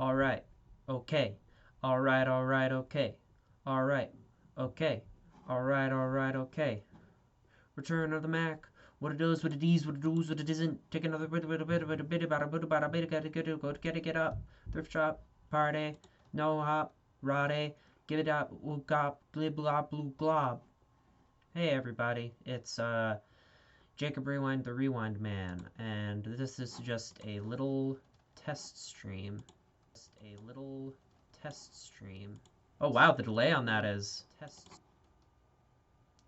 Alright. Okay. Alright, okay. Alright. Okay. Alright, okay. Return of the Mac. What it does, what it is, what it does, what it isn't. Take another bit about a bit, get up. Thrift shop, party, no hop, rade, give it up, oogop, glib glob, blue glob. Hey everybody, it's Jacob Rewind the Rewind Man, and this is just a little test stream. Oh wow, the delay on that is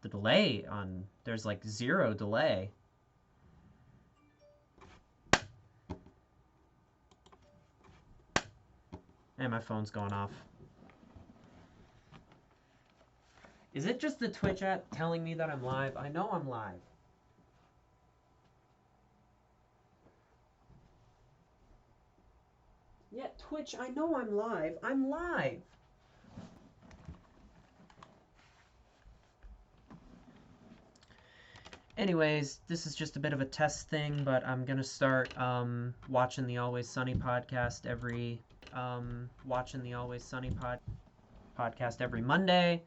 the delay on there's like 0 delay. And my phone's going off. Is it just the Twitch app telling me that I'm live? I know I'm live. Yeah, Twitch, I know I'm live. I'm live. Anyways, this is just a bit of a test thing, but I'm gonna start watching the Always Sunny podcast every podcast every Monday.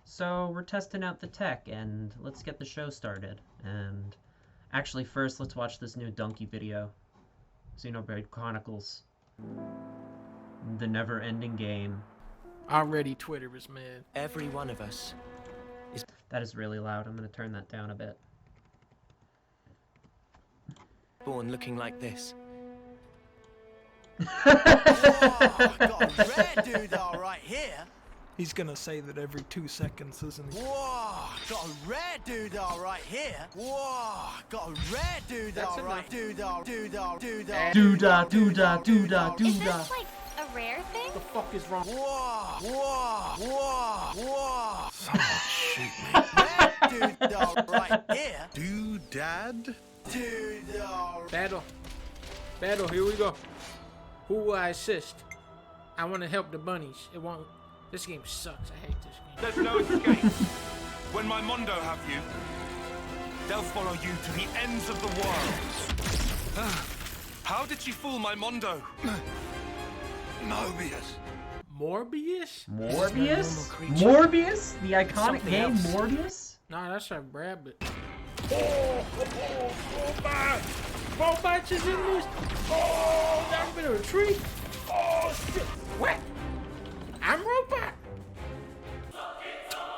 So we're testing out the tech, and let's get the show started. And actually, first, let's watch this new Dunkey video. Xenoblade Chronicles. The never-ending game. Already Twitter is mad. Every one of us is... That is really loud. I'm gonna turn that down a bit. born looking like this. Oh, got a rare dude right here. He's gonna say that every 2 seconds, isn't he? Whoa, got a rare dude right here. Whoa, got a rare dude right. Doodah. Is this like a rare thing? What the fuck is wrong? Whoa. Someone shoot me. Rare dude right here. Doodad? Battle, here we go. Who will I assist? I want to help the bunnies. It won't. This game sucks. I hate this game. There's no escape. When my Mondo have you, they'll follow you to the ends of the world. How did she fool my Mondo? Mobius. Morbius? Morbius? The iconic Something game else. Morbius? Nah, that's a rabbit. Oh, Robot! Robot is in this. Oh, that's been a retreat. Oh, shit. What? I'm Robot.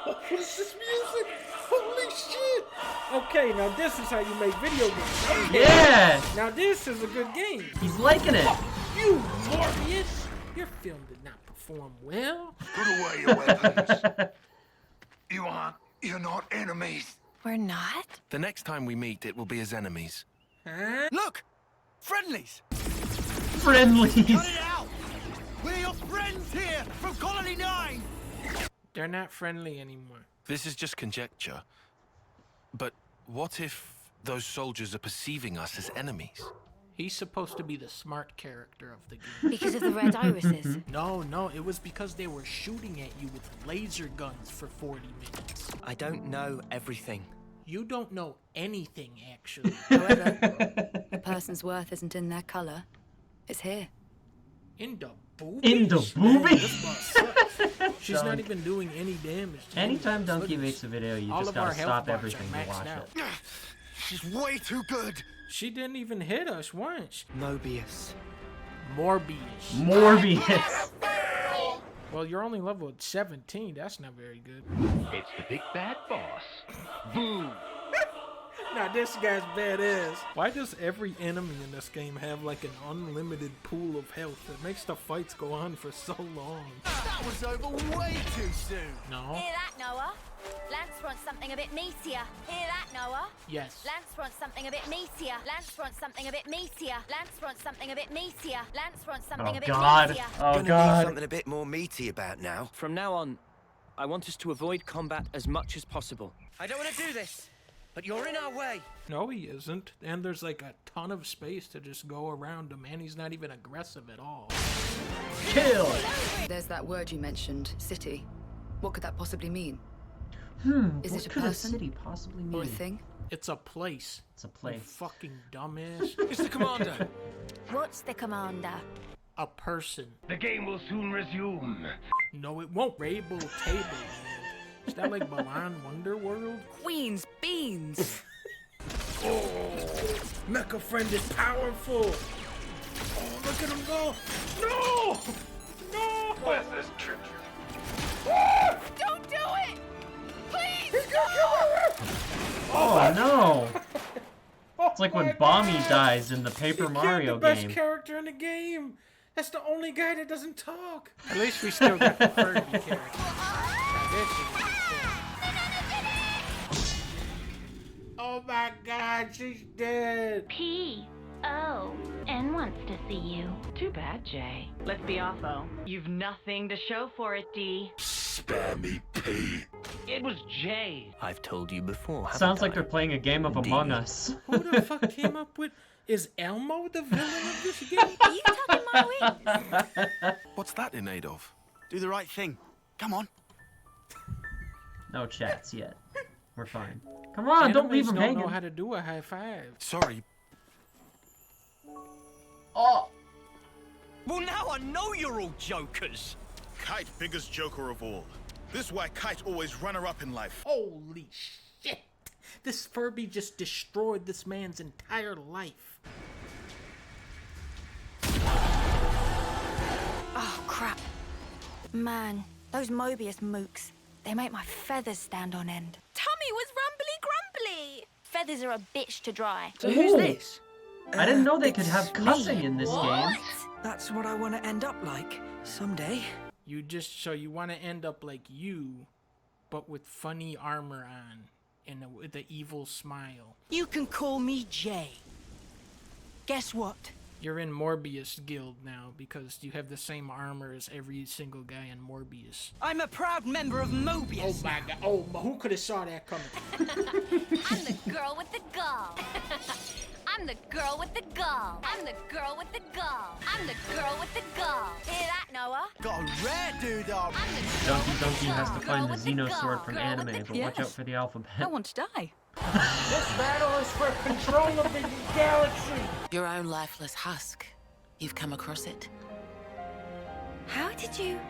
What is this music? Holy shit. Okay, now this is how you make video games. Okay. Yeah! Now this is a good game. He's liking it. You, Morbius. Your film did not perform well. Put away your weapons. You're not enemies. We're not? The next time we meet, it will be as enemies. Huh? Look, friendlies. Friendlies. Cut it out. We're your friends here from Colony 9. They're not friendly anymore. This is just conjecture. But what if those soldiers are perceiving us as enemies? He's supposed to be the smart character of the game. Because of the red irises. No, it was because they were shooting at you with laser guns for 40 minutes. I don't know everything. You don't know anything, actually. However, a person's worth isn't in their color. It's here. In the boobies? In the Man, boobies? this one sucks. She's not even doing any damage to Anytime anyone. Dunkey makes a video, you All just of our gotta health stop bars everything are to maxed watch out. it. She's way too good. She didn't even hit us once. Mobius. Morbius. Morbius. Well, you're only level 17. That's not very good. It's the big bad boss. Boom. Now this guy's badass. Why does every enemy in this game have like an unlimited pool of health? It makes the fights go on for so long. That was over way too soon. No? Hear that, Noah? Lance wants something a bit meatier. Hear that, Noah? Yes. Lance wants something a bit meatier. Lance wants something a bit meatier. Lance wants something a bit meatier. Lance wants something a bit meatier. Oh Gonna need god. something a bit more meaty about now. From now on, I want us to avoid combat as much as possible. I don't want to do this, but you're in our way. No, he isn't. And there's like a ton of space to just go around him, and he's not even aggressive at all. Kill. There's that word you mentioned, city. What could that possibly mean? Is What it a could person? a city possibly mean? Or a thing? It's a place. It's a You place. fucking dumbass. It's the commander. What's the commander? a person. The game will soon resume. No, it won't. Rainbow Table Land. Is that like Balan Wonderworld? Queen's beans. Oh, Mecha Friend is powerful. Oh, look at him go. No! No! Where's this trip? Don't do it! Please! Oh no! It's like when Bommy dies in the Paper Mario the best game. character in the game. That's the only guy that doesn't talk. At least we still got the Furby character. Now, this is oh my God, she's dead. P.O.N. wants to see you. Too bad, Jay. Let's be off, though. You've nothing to show for it, D. Spare me, P. It was Jay. I've told you before. Sounds like they're playing a game of Among Us. Who the fuck came up with... Is Elmo the villain of this game? Are you tugging my wings? What's that in aid of? Do the right thing. Come on. No chats yet. We're fine. Come on, don't leave him don't hanging. know how to do a high five. Sorry. Oh! Well, now I know you're all jokers. Kite, biggest joker of all. This is why Kite always runner-up in life. Holy shit! This Furby just destroyed this man's entire life. Oh, crap. Man, those Mobius mooks, they make my feathers stand on end. Tummy was rumbly-grumbly. Feathers are a bitch to dry. So who's this? I didn't know they could have cussing in this game. That's what I want to end up like someday. So you want to end up like you, but with funny armor on and with an evil smile. You can call me Jay. Guess what? You're in Morbius Guild now because you have the same armor as every single guy in Morbius. I'm a proud member of Mobius. Oh my God! Oh, who could have saw that coming? I'm the girl with the gall. I'm the girl with the gall. I'm the girl with the gall. I'm the girl with the gall. Hear that, Noah? Got a rare dude up. Donkey has to find the Xenosword from anime, but watch out for the alphabet. I want to die. This battle is for control of the galaxy. Your own lifeless husk. You've come across it. How did you?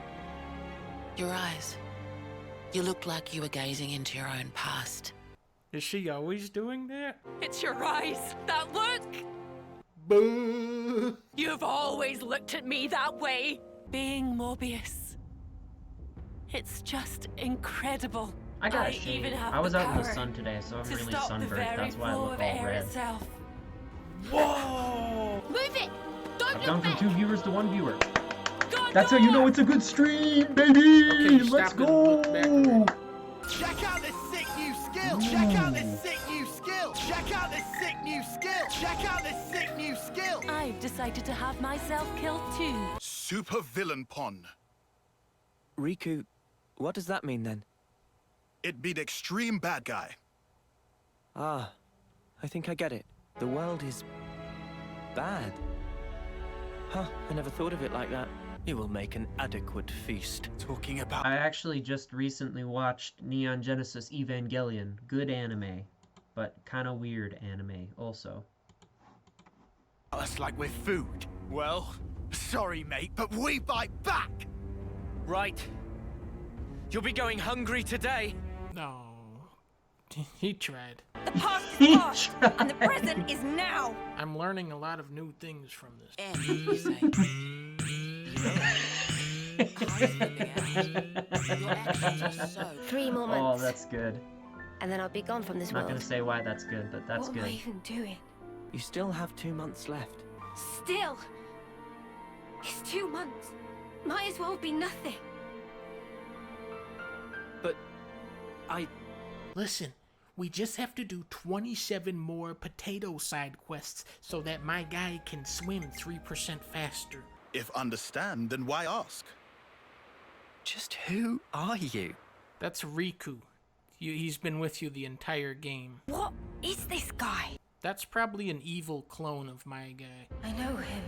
Your eyes. You looked like you were gazing into your own past. Is she always doing that? It's your eyes that look. Boo! You've always looked at me that way. Being Morbius. It's just incredible. I got a shade. I was out in the sun today, so I'm really sunburned. That's why I look all red. Whoa! Move it! Don't I've gone look from back! 2 viewers to 1 viewer. God, That's how you know it's a good stream, baby! Okay, Let's stop and look back already. go! Check out this sick new skill. Check out this sick new skill. Check out this sick new skill. Check out this sick new skill. I've decided to have myself killed too. Super villain pon. Riku, what does that mean then? It be the extreme bad guy. Ah, I think I get it. The world is bad. Huh, I never thought of it like that. You will make an adequate feast. Talking about... I actually just recently watched Neon Genesis Evangelion. Good anime, but kind of weird anime also. Us like we're food. Well, sorry, mate, but we bite back. Right. You'll be going hungry today. No. He tried. The past is past, and the present is now. I'm learning a lot of new things from this. And you say. Your actions are so. 3 more Oh, months, that's good. and then I'll be gone from this I'm not world. gonna say why that's good, but that's What am I good. even doing? You still have 2 months left. Still, it's 2 months. Might as well be nothing. But Listen, we just have to do 27 more potato side quests so that my guy can swim 3% faster. If understand, then why ask? just who are you? That's Riku. He's been with you the entire game. What is this guy? That's probably an evil clone of my guy. I know him,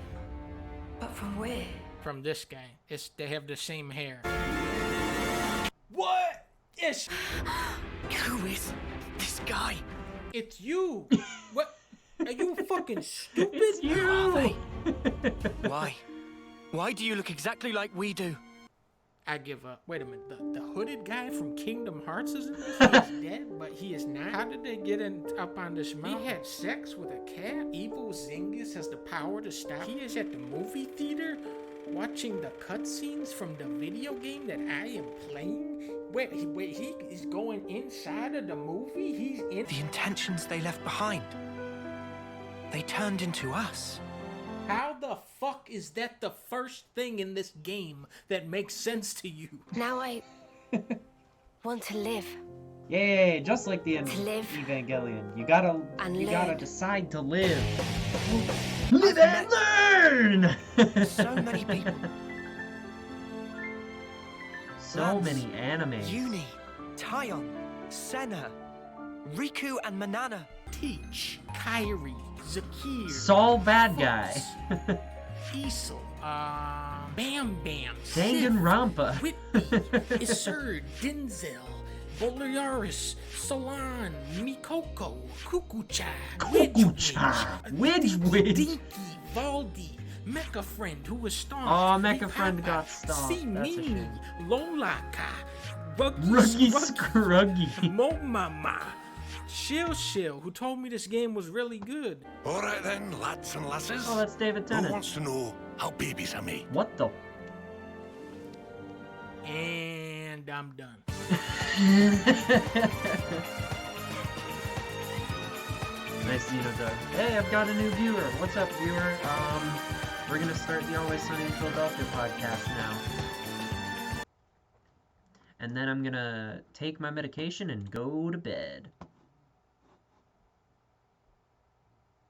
but from where? From this guy. They have the same hair. What? Yes. Who is this guy? It's you. What? Are you fucking stupid? It's you. Why? Why do you look exactly like we do? I give up. Wait a minute. The hooded guy from Kingdom Hearts is in this? He is dead, but he is not. How did they get up on this mountain? He had sex with a cat. Evil Zingus has the power to stop. He is at the movie theater watching the cutscenes from the video game that I am playing. Wait, he is going inside of the movie? He's in... The intentions they left behind. They turned into us. How the fuck is that the first thing in this game that makes sense to you? Now I want to live. Yay, just like the end To of live Evangelion. You gotta live. decide to live. Live and learn! So many people. So Lance, many animes. Yuni, Taion, Senna, Riku and Manana. Teach, Kairi, Zakir, Saul bad guy. Isel, Bam Bam, Danganronpa. Whitby, Iserd, Denzel, Boliaris, Solan, Mikoko, Kukucha, Widgewidge. Dinky, Valdi, Mecha Friend, who was stomped. Oh, Mecha Friend got stomped. See That's a me, shame. Lolaka, Ruggy Scruggy. Momama, Shill, who told me this game was really good. All right then, lads and lasses. Oh, that's David Tennant. Who wants to know how babies are made? What the? And I'm done. Nice Xenodog. Hey, I've got a new viewer. What's up, viewer? We're gonna start the Always Sunny in Philadelphia podcast now. And then I'm gonna take my medication and go to bed.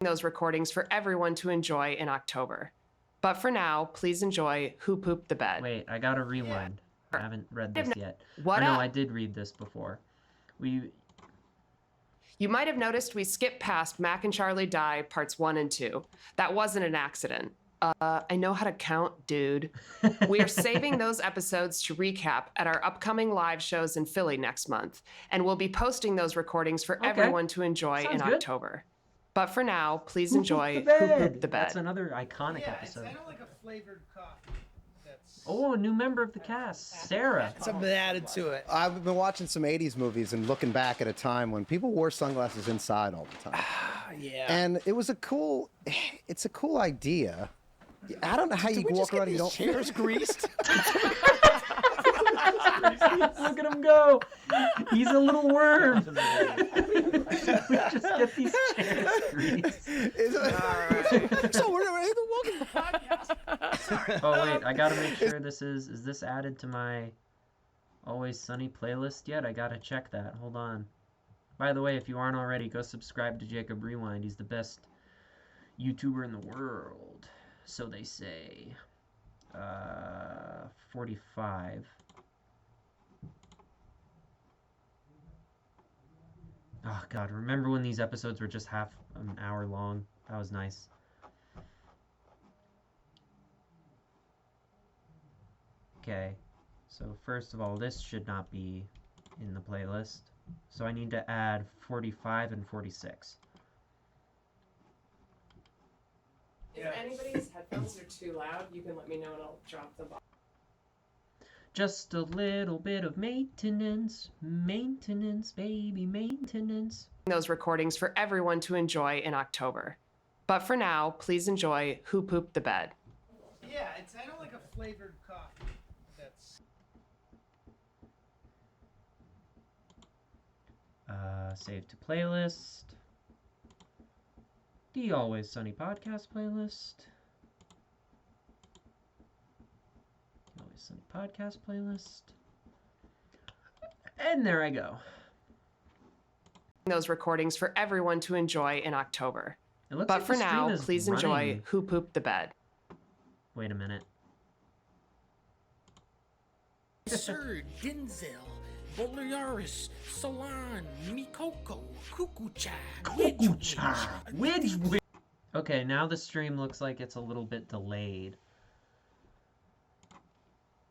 Those recordings for everyone to enjoy in October. But for now, please enjoy Who Pooped the Bed. Wait, I gotta rewind. I haven't read this yet. What or no, up? I did read this before. You might have noticed we skipped past Mac and Charlie Die parts 1 and 2. That wasn't an accident. I know how to count, dude. We are saving those episodes to recap at our upcoming live shows in Philly next month, and we'll be posting those recordings for everyone to enjoy in October. But for now, please enjoy Who Pooped the Bed. That's another iconic episode. I don't like a flavored coffee. Oh, a new member of the cast, Sarah. Something added to it. I've been watching some 80s movies and looking back at a time when people wore sunglasses inside all the time. Yeah. And it was it's a cool idea. I don't know how you walk around and you don't... chairs greased? Look at him go. He's a little worm. We just get these chairs greased. So we're walking the podcast. Oh wait, I gotta make sure this is this added to my Always Sunny playlist yet? I gotta check that. Hold on. By the way, if you aren't already, go subscribe to Jacob Rewind. He's the best YouTuber in the world. So they say. 45. Oh god, remember when these episodes were just half an hour long? That was nice. Okay, so first of all, this should not be in the playlist. So I need to add 45 and 46. If anybody's headphones are too loud, you can let me know and I'll drop them off. Just a little bit of maintenance, baby, maintenance. Those recordings for everyone to enjoy in October. But for now, please enjoy Who Pooped the Bed. Yeah, I don't like a flavored coffee. That's... Save to playlist. The Always Sunny podcast playlist. Always Sunny podcast playlist. And there I go. Those recordings for everyone to enjoy in October. It looks But like for the stream now, is please enjoy running. Who Pooped the Bed. Wait a minute. Sir, Denzel, Boliaris, Solan, Mikoko, Kukucha, Widgewidge. Okay, now the stream looks like it's a little bit delayed.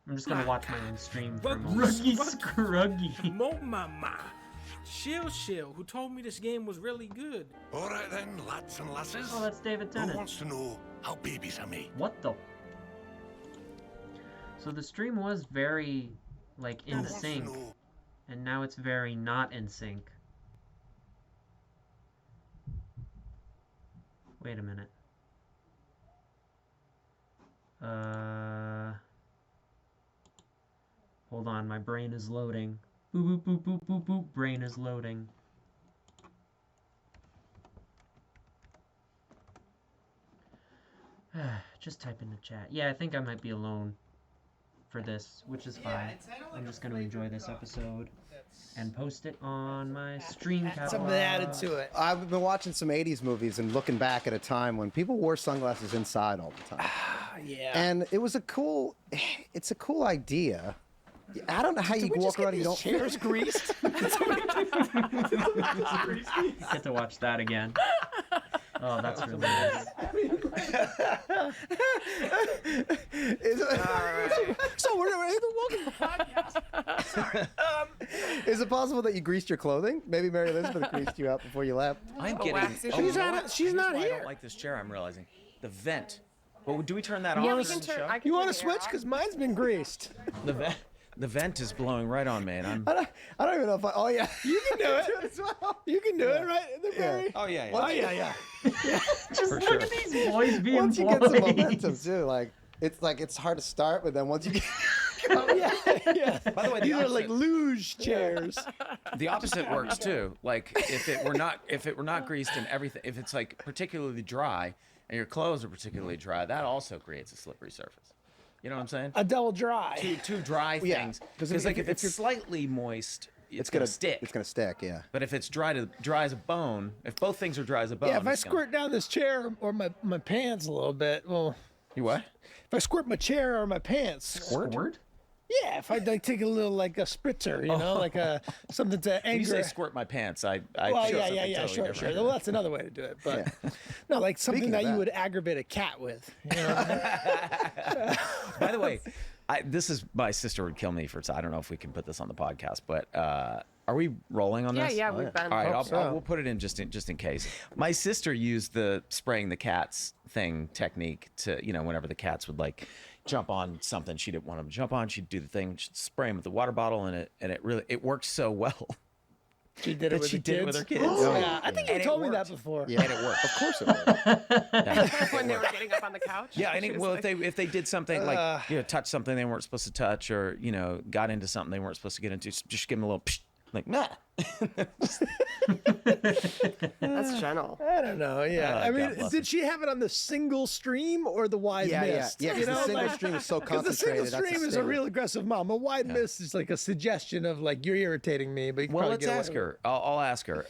I'm just gonna watch my own stream for a moment. Ruggy Scruggy, Momama, Shill, who told me this game was really good. All right then, lads and lasses. Oh, that's David Tennant. Who wants to know how babies are made? What the? So the stream was very, like, in sync, and now it's very not in sync. Wait a minute. Hold on, my brain is loading. Boop, boop, boop, boop, boop, boop. Brain is loading. Just type in the chat. Yeah, I think I might be alone for this, which is fine. I'm just going to enjoy this episode and post it on my stream catalog. Something added to it. I've been watching some 80s movies and looking back at a time when people wore sunglasses inside all the time. Yeah. And it was it's a cool idea. I don't know how you walk around and you don't... chairs greased? Get to watch that again. Oh, that's really nice. So we're welcome to the podcast. Is it possible that you greased your clothing? Maybe Mary Elizabeth greased you out before you left. I'm getting... She's not I here. don't like this chair, I'm realizing. The vent. Well, do we turn that on? You during want to switch? Because mine's been greased. The vent is blowing right on me, and I don't even know if I... Oh, yeah. You can do it. as well. You can do it, right? In the very... Oh, yeah, yeah. Oh, yeah. Just look at these boys being Once you get some momentum, too, it's hard to start, but then once you get... Oh, yeah. By the way, these are like luge chairs. The opposite works too. Like if it were not greased and everything, if it's like particularly dry and your clothes are particularly dry, that also creates a slippery surface. You know what I'm saying? A double dry. Two dry things. Because like if it's slightly moist, it's gonna stick. It's gonna stick, yeah. But if it's dry as a bone, if both things are dry as a bone, Yeah, if I squirt down this chair or my pants a little bit, well. You what? If I squirt my chair or my pants. Squirt? Yeah, if I like take a little like a spritzer, you know, like something to anger. When you say squirt my pants, I well, feel yeah, totally sure. Well, that's another way to do it, but no, like something that you would aggravate a cat with. You know? By the way, my sister would kill me for. I don't know if we can put this on the podcast, but are we rolling on this? Yeah, we've been. All right, we'll put it in just in case. My sister used the spraying the cats technique to, whenever the cats would like jump on something she didn't want them to jump on, she'd do the thing, she'd spray them with the water bottle, and it worked so well. She did it with her kids. Oh, yeah, I think you told me that before. Yeah, and it worked. Of course it worked. When they were getting up on the couch. Yeah, I think if they did something like touch something they weren't supposed to touch, or got into something they weren't supposed to get into, just give them a little psh, like nah. That's gentle. I don't know. Yeah, I mean, did she have it on the single stream or the wide mist? Yeah. The single stream is so concentrated. The single stream is a real aggressive mom. A wide mist is like a suggestion of like you're irritating me. But let's ask her. I'll ask her.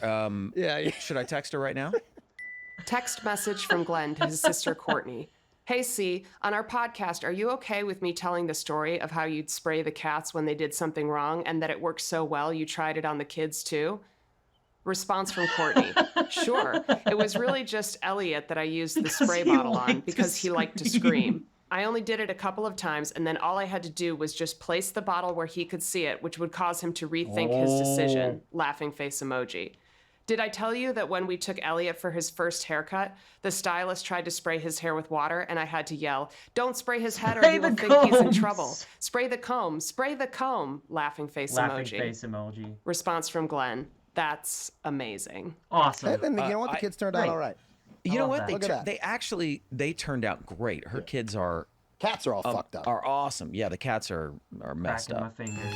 Should I text her right now? Text message from Glenn to his sister Courtney. Hey, C, on our podcast, are you okay with me telling the story of how you'd spray the cats when they did something wrong and that it worked so well you tried it on the kids too? Response from Courtney. Sure. It was really just Elliot that I used the spray bottle on because he liked to scream. I only did it a couple of times, and then all I had to do was just place the bottle where he could see it, which would cause him to rethink his decision. Laughing face emoji. Did I tell you that when we took Elliot for his first haircut, the stylist tried to spray his hair with water, and I had to yell, "Don't spray his head or he will think he's in trouble. Spray the comb, spray the comb." Laughing face emoji. Response from Glenn. That's amazing. Awesome. And you know what? The kids turned out all right. You know what? Look at that. They turned out great. Her kids are... Cats are all fucked up. Are awesome. Yeah, the cats are messed up. My fingers.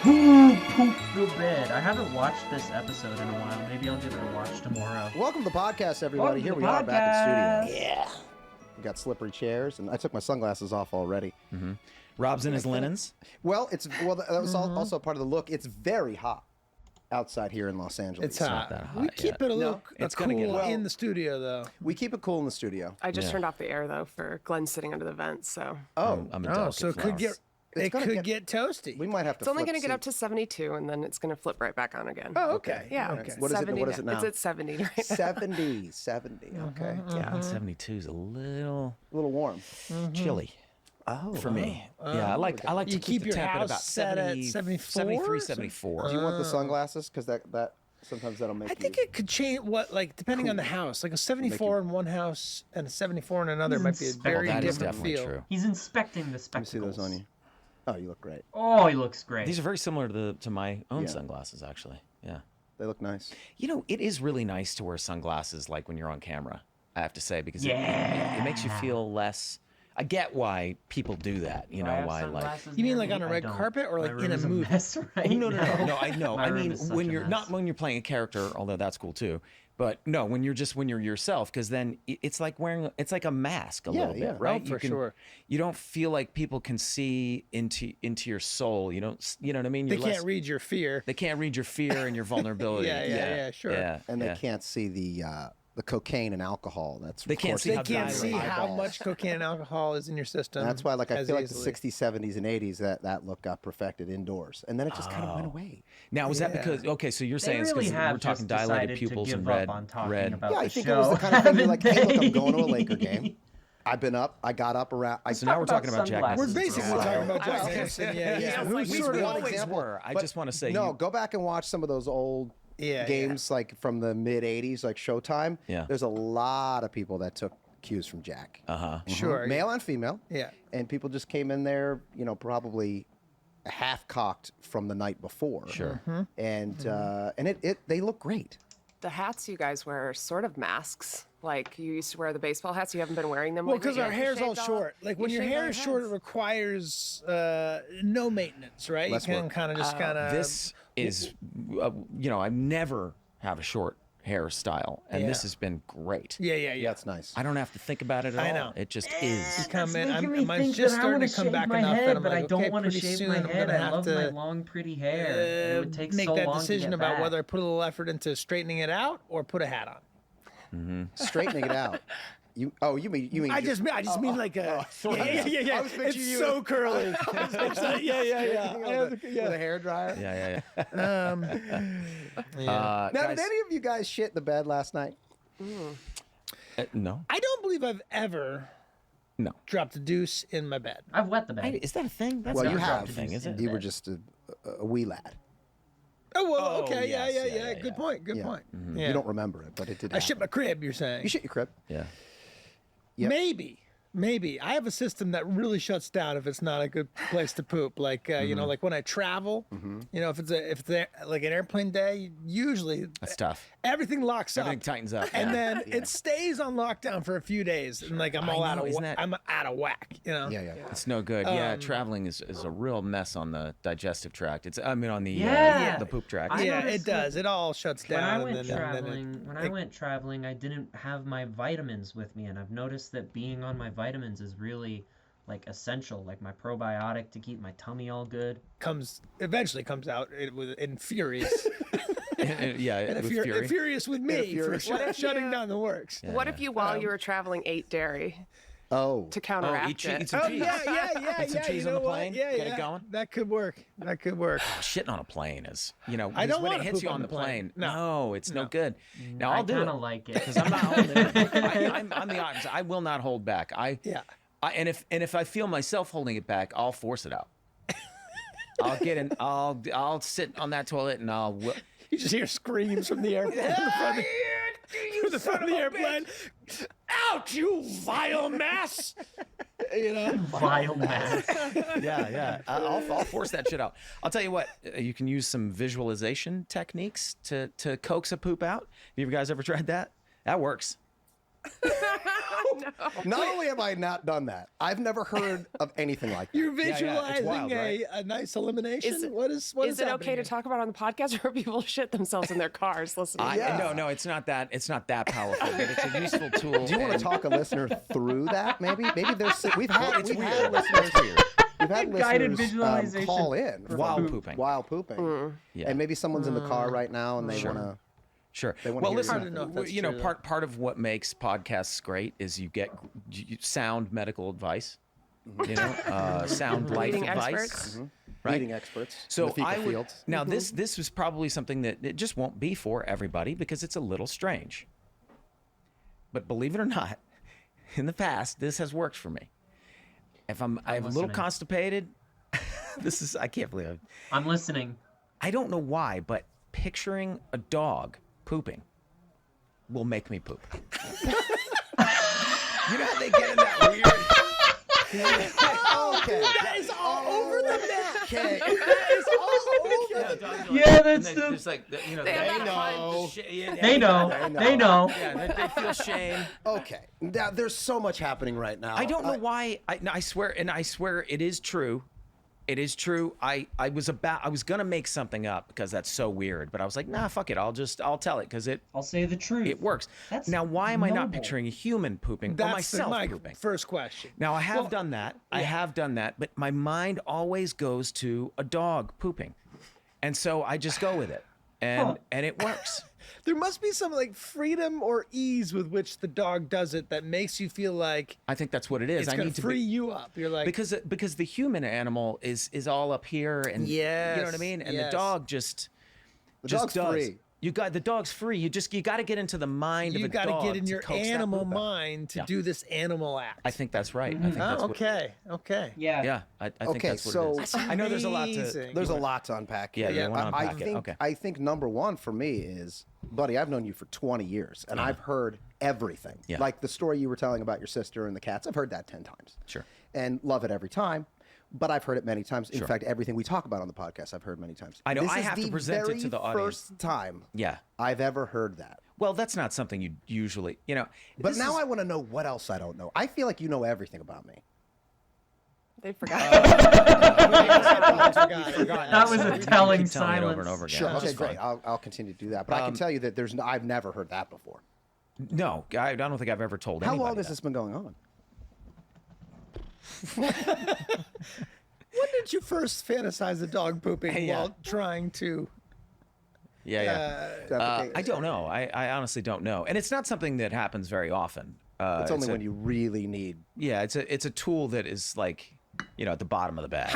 Who pooped the bed? I haven't watched this episode in a while. Maybe I'll give it a watch tomorrow. Welcome to the podcast, everybody. Here we are back in studio. Yeah. We got slippery chairs, and I took my sunglasses off already. Mm-hmm. Rob's in his linens. Well, that was also part of the look. It's very hot outside here in Los Angeles. It's hot. Not that hot We keep it a little cool in the studio, though. We keep it cool in the studio. I just turned off the air though for Glenn sitting under the vent. So. So it could get toasty. We might have to. It's only going to get up to 72, and then it's going to flip right back on again. Oh, okay. Yeah. Okay. What is it now? It's at 70 right now. 70. Okay. Yeah, 72 is a little warm, chilly. Oh, for me. Yeah, I like to keep the your temp house at about set at 74? 73, 74. Do you want the sunglasses? Because that Sometimes that'll make. I think it could change depending on the house. Like a 74 in one house and a 74 in another might be a very different feel. True. He's inspecting the spectacles. Let me see those on you. Oh, you look great. Oh, he looks great. These are very similar to my own sunglasses, actually. Yeah. They look nice. You know, it is really nice to wear sunglasses like when you're on camera, I have to say, because it makes you feel less. I get why people do that. You know why, like. You mean like on a red carpet or like in a movie? No. I know. I mean, when you're playing a character, although that's cool too. But no, when you're yourself, because then it's like it's like a mask a little bit, right? For sure. You don't feel like people can see into your soul. You don't, you know what I mean? They can't read your fear. They can't read your fear and your vulnerability. yeah, sure. Yeah, and they can't see the cocaine and alcohol. They can't see how much cocaine and alcohol is in your system. That's why, like, I feel like the 60s, 70s, and 80s that look got perfected indoors, and then it just kind of went away. Now, is that because so you're saying it's because we're talking dilated pupils and red? Yeah, I think it was the kind of thing you're like, hey, look, I'm going to a Laker game. I've been up. I got up around. So now we're talking about Jack Nicholson. We're basically talking about Jack Nicholson. Yeah. We always were. I just want to say. No, go back and watch some of those old games like from the mid 80s, like Showtime. Yeah. There's a lot of people that took cues from Jack. Sure. Male and female. Yeah. And people just came in there, probably half cocked from the night before. Sure. And they look great. The hats you guys wear are sort of masks. Like you used to wear the baseball hats. You haven't been wearing them. Well, because our hair's all short. Like when your hair is short, it requires no maintenance, right? Less you can work. kind of just kind of. This is, I never have a short hairstyle, and this has been great. Yeah. It's nice. I don't have to think about it at all. I know. It just is. I'm just starting to come back enough that I'm but like, I don't okay, want to pretty shave soon my I'm head. gonna I have love to my long, pretty hair. It would take make so that long decision to get about back. whether I put a little effort into straightening it out or put a hat on. Straightening it out. You mean? I just mean like a. Yeah. I was picturing It's you so curly. Yeah. With a hair dryer. Yeah. Now, did any of you guys shit in the bed last night? No. I don't believe I've ever dropped a deuce in my bed. I've wet the bed. Is that a thing? That's Well, not you a have. thing, is it? You were just a wee lad. Oh, well, okay. yes, Yeah. Good point. Good point. Yeah. You don't remember it, but it did. I shit my crib, you're saying? You shit your crib. Yeah. Yep. Maybe. I have a system that really shuts down if it's not a good place to poop. Like, like when I travel, if it's like an airplane day, usually That's tough. everything locks up. Everything tightens up. And then it stays on lockdown for a few days, and like I'm out of whack. Yeah. It's no good. Traveling is a real mess on the digestive tract. On the the poop tract. Yeah, it does. It all shuts down. When I went traveling, I didn't have my vitamins with me, and I've noticed that being on my vitamins is really like essential. Like my probiotic to keep my tummy all good eventually comes out in furious. Furious with me for shutting down the works. What if you, while you were traveling, ate dairy? Oh, to counteract eat it. some cheese. Yeah. Eat some cheese on the plane. Get it going. That could work. Shitting on a plane is, I don't when want it to hits poop you on on the the plane. plane. No, it's no good. Now I'll do it. I kind of like it because I'm not holding it. I'm the opposite. I will not hold back. And if I feel myself holding it back, I'll force it out. I'll get in. I'll sit on that toilet and I'll. You just hear screams from the airplane. From the front of the airplane. Out, you vile mass! Vile mass. Yeah. I'll force that shit out. I'll tell you what. You can use some visualization techniques to coax a poop out. Have you guys ever tried that? That works. Not only have I not done that, I've never heard of anything like that. You're visualizing it's wild, right? a nice elimination. What is it okay to talk about on the podcast, or people shit themselves in their cars listening? No, it's not that. It's not that powerful, but it's a useful tool. Do you want to talk a listener through that? Maybe there's we've had listeners. We've had guided listeners visualization call in while pooping. While pooping. And maybe someone's in the car right now and they want to. Sure. Well, listen, part of what makes podcasts great is you get sound medical advice, sound life advice, right? Leading experts. So now this was probably something that it just won't be for everybody because it's a little strange. But believe it or not, in the past, this has worked for me. If I'm a little constipated, I can't believe it. I'm listening. I don't know why, but picturing a dog pooping will make me poop. You know how they get in that weird. Okay. That is all over the net. Okay. That is all over the net. Yeah, that's the. Just like you know, They know. Yeah, they feel shame. Okay. Now there's so much happening right now. I don't know why. I swear it is true. It is true. I was gonna make something up because that's so weird, but I was like, nah, fuck it. I'll tell it because I'll say the truth. It works. Now, why am I not picturing a human pooping or myself pooping? First question. Now I have done that. I have done that, but my mind always goes to a dog pooping, and so I just go with it, and it works. There must be some like freedom or ease with which the dog does it that makes you feel like I think that's what it is. it's gonna free you up. You're like because the human animal is all up here, and you know what I mean. And the dog just dog's does. free. The dog's free. You got to get into the mind of a dog. You got to get in your coax that animal poop out. mind to do this animal act. I think that's right. I think that's okay. Yeah. Yeah. I think that's what it is. That's I know there's a lot amazing. There's a lot to unpack here. Yeah, you wanna unpack it. Okay. I think number one for me is, buddy, I've known you for 20 years, and I've heard everything. Yeah. Like the story you were telling about your sister and the cats. I've heard that 10 times. Sure. And love it every time. But I've heard it many times. In Sure. fact, everything we talk about on the podcast, I've heard many times. I know. This I is have to present it to the audience. First time Yeah. I've ever heard that. Well, that's not something you usually, you know. But now I want to know what else I don't know. I feel like you know everything about me. They forgot. That was a telling keep telling it silence. over and over again. Sure. Which Okay, is great. fine. I'll continue to do that. But I can tell you that I've never heard that before. No, I don't think I've ever told How anybody long has that. this been going on? When did you first fantasize the dog pooping while trying to? I don't know. I honestly don't know, and it's not something that happens very often. It's only when you really need. Yeah, it's a tool that is like, you know, at the bottom of the bag.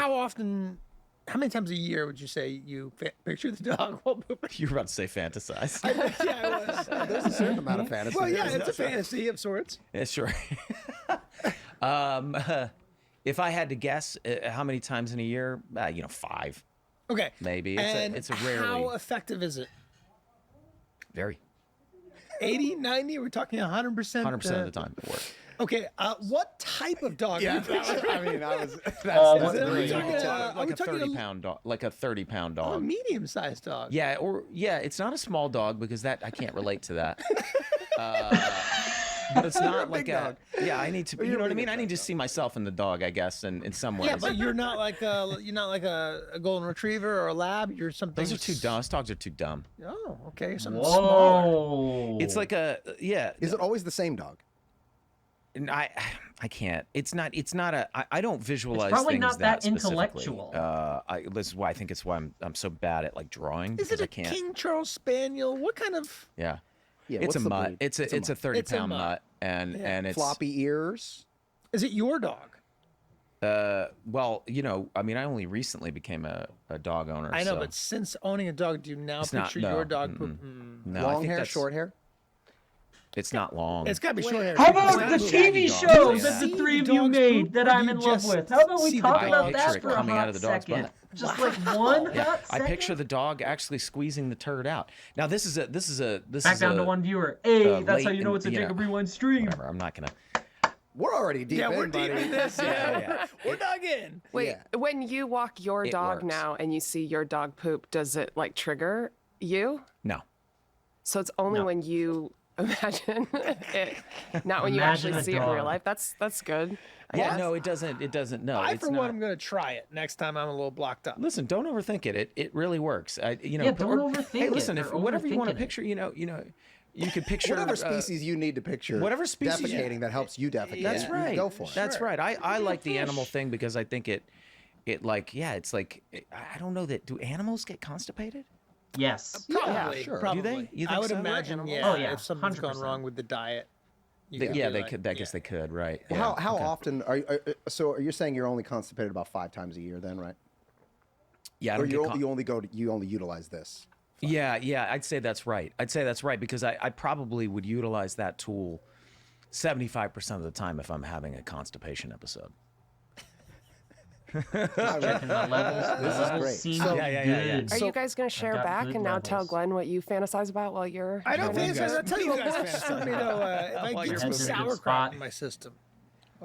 How many times a year would you say you picture the dog while pooping? You were about to say fantasize. I was. There's a certain amount of fantasy. Well, yeah, it's a fantasy of sorts. Yeah, sure. If I had to guess, how many times in a year? 5. Okay. Maybe. And it's a rarely. how effective is it? Very. 80, 90? Are we talking 100%? 100% of the time it works. Okay. What type of dog? Yeah, I mean, that's like a 30-pound dog. Like a 30-pound dog. A medium-sized dog. Yeah, it's not a small dog because I can't relate to that. But it's not like a. Yeah, I need to. You know what I mean? I need to see myself in the dog, I guess, in some ways. Yeah, but you're not like a golden retriever or a lab. You're something. Those are too dumb. Those dogs are too dumb. Oh, okay. You're something smaller. It's like a Is it always the same dog? And I can't. It's not a. I don't visualize. It's probably things not that specifically. intellectual. This is why I think it's why I'm so bad at like drawing. Is it a King Charles Spaniel? What kind of? Yeah. Yeah, it's a what's the mutt. breed? It's a 30-pound mutt, and it's floppy ears. Is it your dog? Well, I mean, I only recently became a dog owner. I know, so. but since owning a dog, do you now picture your dog? No, long hair, short hair. It's not long. It's got to be short hair. How about the TV show that the three of you made that I'm in love with? How about we talk about that for a hot second? Just like one hot I second? picture the dog actually squeezing the turd out. Now this is Back down to one viewer. Hey, that's how you know it's a Jacob Rewind stream. Whatever. I'm not gonna. We're already deep in, we're buddy. deep in this. We're dug in. Wait, when you walk your dog works. now and you see your dog poop, does it like trigger you? No. So it's only when you imagine it, not when you actually see it in real life. That's good. I Yeah, guess. no, it doesn't. No, I, it's for not. one, I'm going to try it next time I'm a little blocked up. Listen, don't overthink it. It really works. Yeah, don't overthink Hey, listen, it. if They're whatever you want to overthinking it. picture, you could picture Whatever species you need to picture. whatever species you- defecating that helps you defecate. That's you right. Go for it. That's right. I like the animal thing because I think it like it's like I don't know that do animals get constipated? Yes. Probably. sure. Probably. Do they? You think I would so? imagine, yeah. Oh, yeah, If something's gone 100%. wrong with the diet. you They, could yeah, be they like- could. I guess they could. Right. Well, Yeah. how Okay. often are you? So you're saying you're only constipated about 5 times a year, then, right? Yeah. I Or don't get you only utilize this. Yeah, I'd say that's right. Because I probably would utilize that tool 75% of the time if I'm having a constipation episode. Checking the levels. The This is levels great. seem So- good. Are you guys going to share got back good and now tell levels. Glenn what you fantasize about while you're... I don't trying to- fantasize. I'll tell you guys fantasize. You know, if I While get you're some moving. sauerkraut in my system.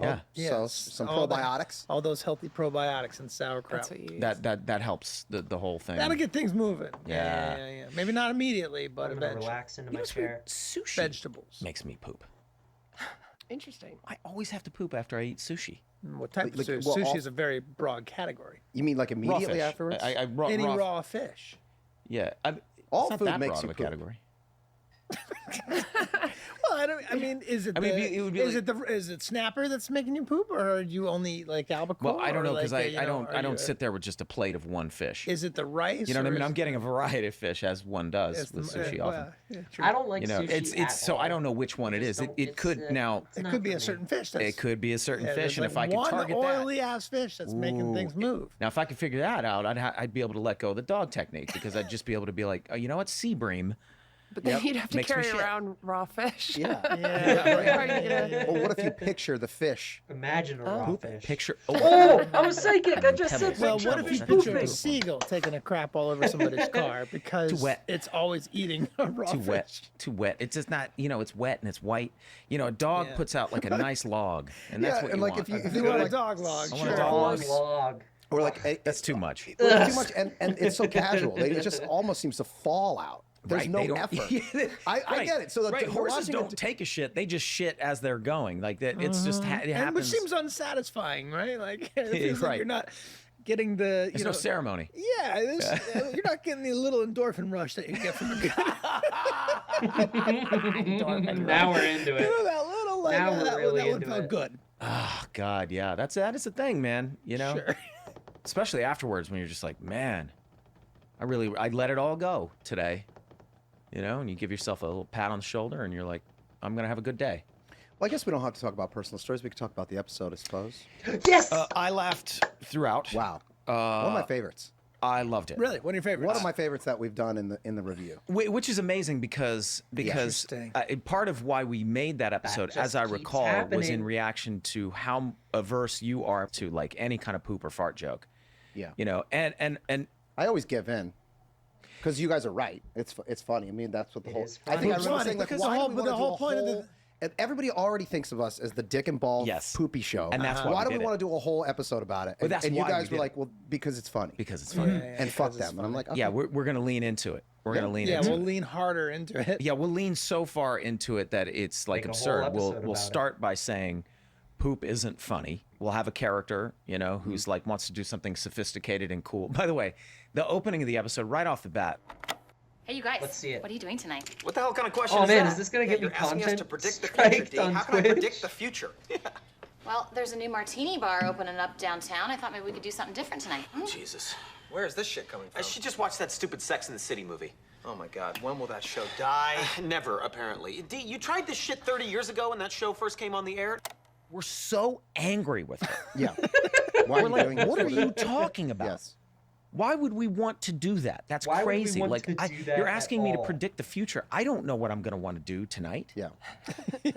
Yeah. So some all probiotics. All those healthy probiotics and sauerkraut. That's what you use. That helps the whole thing. That'll get things moving. Yeah. Maybe not immediately, but I'm gonna eventually. relax into my chair. Sushi Vegetables. makes me poop. Interesting. I always have to poop after I eat sushi. What type Like, of sushi? well, Sushi all- is a very broad category. You mean like Raw immediately fish. afterwards? I raw, Any raw, raw fish. Yeah. All it's not food that makes broad you of a poop. category. Well, I mean, is it? I mean, the- it would be is like- is it snapper that's making you poop, or do you only like albacore? Well, I don't know because or like, I are don't you- sit there with just a plate of one fish. Is it the rice? You know what I or mean? is I'm it getting a variety of fish as one does it's with the- sushi well, often. yeah, true. I don't like You know, sushi it's at so all. I don't know which one it is. It could now. It could be a certain fish. That's, It could be a certain yeah, fish, there's and if I like could one target oily ass fish that's making Ooh. things move. Now, if I could figure that out, I'd be able to let go of the dog technique because I'd just be able to be like, oh, you know what, sea bream. But then you'd have to Makes me carry shit. around raw fish. Yeah. How are you gonna- Or what if you picture the fish? Imagine a raw fish. Picture. Oh, I'm psychic. I just said Well, picture what of if you fish picture pooping. a seagull taking a crap all over somebody's car because Too wet. it's always eating a raw Too fish? wet. Too wet. It's just not. It's wet and it's white. A dog Yeah. puts out like a nice log, and that's Yeah, what and you like want. if You you want a like, dog log? I want a Sure. dog Log. or like That's too much. well, too much, and it's so casual. It just almost seems to fall out. There's Right, no they don't- effort. I Right, get it. So the, right. we're Horses watching don't it- take a shit; they just shit as they're going. Like that, it's just it And which happens. seems unsatisfying, right? Like it feels like Right. you're not getting the There's no ceremony. Yeah, you're not getting the little endorphin rush that you get from the Now we're into it. that little like Now we're that, really that one into felt it. good. Oh God, yeah, that is the thing, man. Sure. Especially afterwards when you're just like, man, I let it all go today. And you give yourself a little pat on the shoulder, and you're like, I'm gonna have a good day. Well, I guess we don't have to talk about personal stories. We could talk about the episode, I suppose. Yes. I laughed throughout. Wow. One of my favorites. I loved it. Really, what are your favorites? One of my favorites that we've done in the review. Which is amazing because Interesting. part of why we made that episode, just as I keeps recall, was happening. in reaction to how averse you are to like any kind of poop or fart joke. Yeah. And I always give in. Because you guys are right. It's funny. I mean, that's what the whole. I think I It's remember funny saying like, because why the whole- do we but wanna the do whole a point of the- whole- and everybody already thinks of us as the Dick and Ball poopy show. And that's why why we do we did want to do a whole episode about it? Well, And, that's and you why we guys did were it. like, well, because it's funny. because it's funny. And fuck them. And I'm like, okay. Yeah, we're gonna lean into it. We're gonna lean Yeah, into we'll it. lean harder into it. Yeah, we'll lean so far into it that it's like Make a whole absurd. We'll episode about it. start by saying poop isn't funny. We'll have a character, who's like wants to do something sophisticated and cool. By the way, the opening of the episode right off the bat. Hey, you guys. Let's see it. What are you doing tonight? What the hell kind of question Oh is man, that? is this gonna get me You're asking us content to predict the striked future, D. on How can I Twitch? predict the future? Well, there's a new martini bar opening up downtown. I thought maybe we could do something different tonight. Jesus. Where is this shit coming from? She just watched that stupid Sex and the City movie. Oh my God, when will that show die? Never, apparently. D, you tried this shit 30 years ago when that show first came on the air? We're so angry with her. Yeah. Why We're are you like, doing this? what are you talking about? Yes. Why would we want to do that? That's Why would we crazy. want Like to do that you're at asking me to all? predict the future. I don't know what I'm going to want to do tonight. Yeah.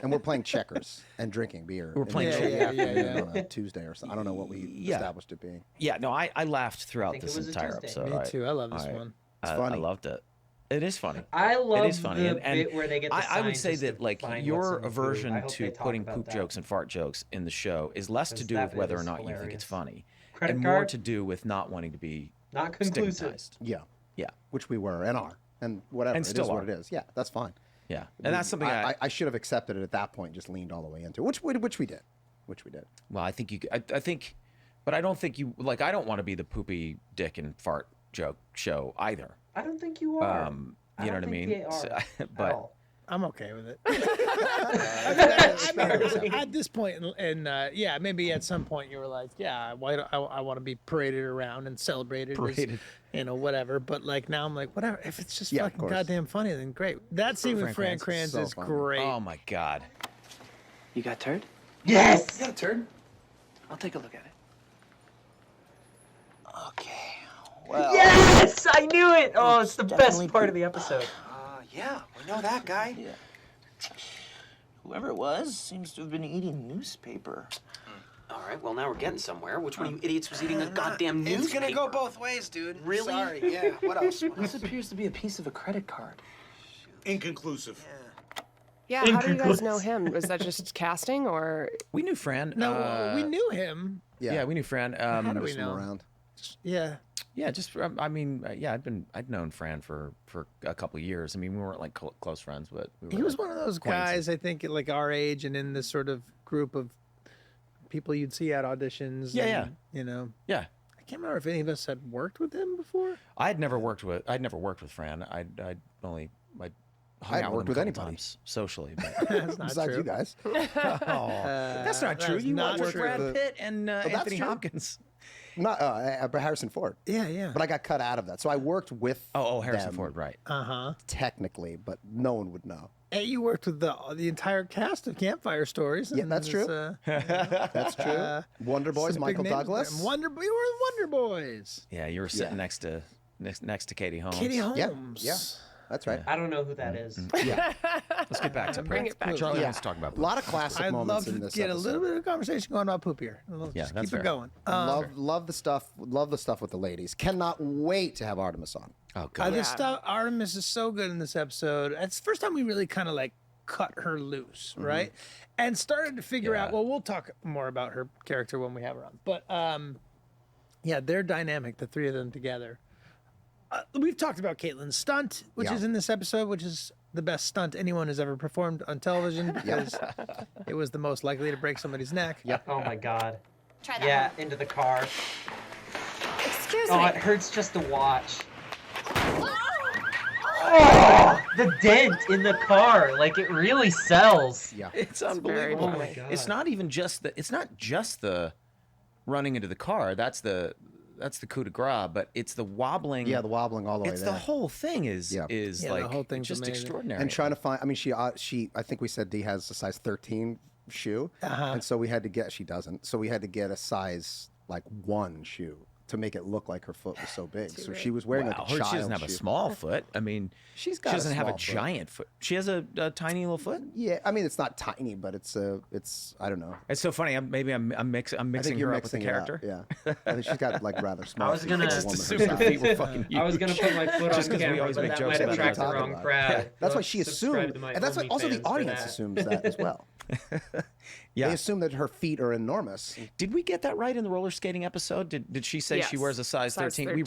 And we're playing checkers and drinking beer. We're playing in the checkers. afternoon on a Tuesday or something. I don't know what we established it being. Yeah, no, I laughed throughout think this it was a entire Tuesday. episode. Me too. I love this I- one. It's I funny. loved it. It is funny. I love it is funny. the and bit where they get the I would say scientists that to like find your what's in the food. I aversion hope to they talk putting about poop that. jokes and fart jokes in the show is less to Because do that with bit whether or is not you think hilarious. it's funny, Credit and more card? to do with not wanting to be Not conclusive. stigmatized. Yeah. Yeah. Which we were and are. And whatever. And it still is what are. it is. Yeah, that's fine. Yeah, and that's something I should have accepted it at that point, just leaned all the way into it, which we did. Well, I think I think, but I don't think you like. I don't want to be the poopy dick and fart joke show either. I don't think you are. You know what I don't think mean? they are So- at but all. I'm okay with it. At this point, and yeah, maybe at some point you were like, yeah, why don't I want to be paraded around and celebrated, Paraded. as, whatever. But like now, I'm like, whatever. If it's just Yeah, of fucking course. goddamn funny, then great. That scene with Fran Kranz so is funny. great. oh my god. You got turd? Yes. You got a turd? I'll take a look at it. Okay. Well. Yes, I knew it. Oh, it's the best part of the episode. Yeah, we know that guy. Yeah. Whoever it was seems to have been eating newspaper. All right, well, now we're getting somewhere. Which one of you idiots was eating a goddamn newspaper? It's gonna go both ways, dude. Really? Sorry, yeah. What else? This appears to be a piece of a credit card. Inconclusive. Yeah, how do you guys know him? Was that just casting or? We knew Fran. No, we knew him. Yeah, we knew Fran. How do we know? Around. Yeah. Yeah, just I mean, yeah, I'd known Fran for a couple of years. I mean, we weren't like close friends, but we were, He was one of those guys, I think, like our age and in this sort of group of people you'd see at auditions. Yeah, and, you know. Yeah. I can't remember if any of us had worked with him before. I'd never worked with Fran. I'd hung out with him a couple times socially. But That's not Besides true. you guys. that's not true. That's You not worked with true. Brad Pitt and that's Anthony true. Hopkins. Not Harrison Ford. Yeah. But I got cut out of that. So I worked with Harrison them, Ford, right. technically, but no one would know. Hey, you worked with the entire cast of Campfire Stories. Yeah, and that's it's, true. That's true. Wonder Boys, some big Michael names Douglas. there. You were Wonder Boys. Yeah, you were sitting next to Katie Holmes. Katie Holmes. Yeah, that's right. I don't know who that is. Yeah. Let's get back to Bring it back. Charlie Yeah. wants to talk about A lot of classic I'd moments love in to this get episode. a little bit of conversation going about poop here. Yeah, Just that's keep fair. it going. Love the stuff. Love the stuff with the ladies. Cannot wait to have Artemis on. Oh god. This stuff, Artemis is so good in this episode. It's the first time we really kind of like cut her loose, right? And started to figure out. Well, we'll talk more about her character when we have her on. But yeah, their dynamic, the three of them together. We've talked about Caitlin's stunt, which is in this episode, which is the best stunt anyone has ever performed on television because it was the most likely to break somebody's neck. Yep. Oh my god. Try that Yeah, one. into the car. Excuse Oh, me. it hurts just to watch. Oh, the dent in the car, like it really sells. Yeah. It's unbelievable. Oh my god. It's not even just the running into the car. That's the coup de grace, but it's the wobbling. Yeah, the wobbling all the way It's there. the whole thing is Yeah, like the whole thing's just amazing. extraordinary. And trying to find. I mean, she. I think we said Dee has a size 13 shoe, and so we had to get. She doesn't. So we had to get a size like 1 shoe to make it look like her foot was so big. So she was wearing like a She child doesn't have a shoe. small foot. I mean, She's she got a doesn't have a small foot. giant foot. She has a tiny little foot. Yeah, I mean it's not tiny, but it's I don't know. It's so funny. I'm mixing I think her you're up with the mixing it up, character. Yeah, I think she's got like rather small. I was feet gonna for a just woman assume her her size. feet were fucking huge. I was gonna put my foot Just on 'cause we camera, always but make that jokes might about attract that. the wrong Yeah. crowd. That's why Go she subscribe assumed, to my and that's why also the OnlyFans for audience that. assumes that as well. Yeah. They assume that her feet are enormous. Did we get that right in the roller skating episode? Did she say she Yes. wears a size 13?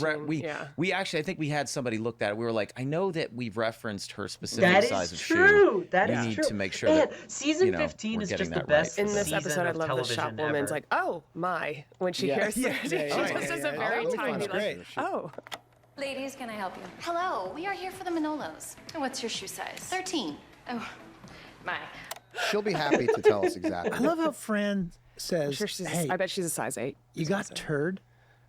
We actually, I think we had somebody look at it. We were like, I know that we've referenced her specific That size is of shoe. true. That we is need true. to make sure And that season you know, 15 we're is getting just the that best right. In this season episode, I of love the television shop woman's ever. like, oh my, when she hears yeah, she yeah, just yeah, does yeah, a very yeah. tiny That's great. like, oh. Ladies, can I help you? Hello, we are here for the Manolos. What's your shoe size? 13. Oh, my. She'll be happy to tell us exactly. I love how Fran says, I'm sure she's. "Hey, I bet she's a size 8. you got turd."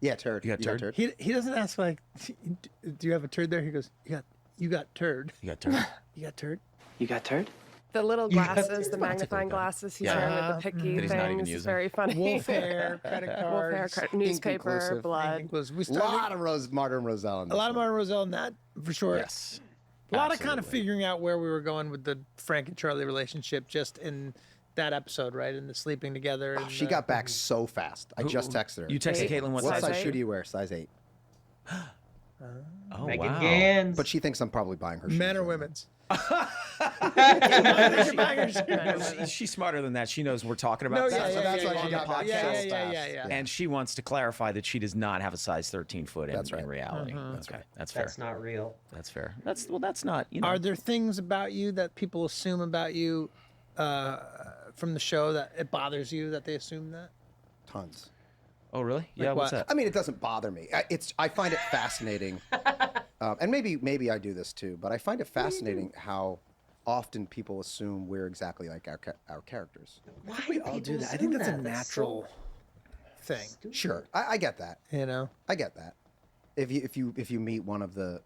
Yeah, turd. You got turd? He doesn't ask like, "Do you have a turd there?" He goes, "You got turd." You got turd. You got turd. You got turd? The little You got glasses, to- the magnifying glasses he's Yeah. wearing with the picky That he's not even things is using. very funny. Wolf hair, credit Wolf hair, cards, newspaper, inconclusive. blood. Was we A started lot of Martin Roselle. In a this lot of one. Martin Roselle in that for sure. Yes. A lot of kind of Absolutely. figuring out where we were going with the Frank and Charlie relationship just in that episode, right? In the sleeping together. And, She got back so fast. I just texted her. You texted Caitlin what What size? size eight? shoe do you wear? Size 8. Oh, Megan wow. Gans. But she thinks I'm probably buying her shoes. men or right now. women's. She's smarter than that. She knows we're talking about No, that. yeah, that's yeah, why yeah, she yeah, got back yeah, so yeah, fast. yeah. And she wants to clarify that she does not have a size 13 foot in, That's right. in reality. That's Okay, that's fair. That's not real. That's fair. That's not. You know. Are there things about you that people assume about you from the show that it bothers you that they assume that? Tons. Oh really? Yeah. Like What's what? that? I mean, it doesn't bother me. I find it fascinating, and maybe I do this too. But I find it fascinating how often people assume we're exactly like our characters. Why we all do that? I think that's a natural thing. Sure, I get that. You know, I get that. If you meet one of a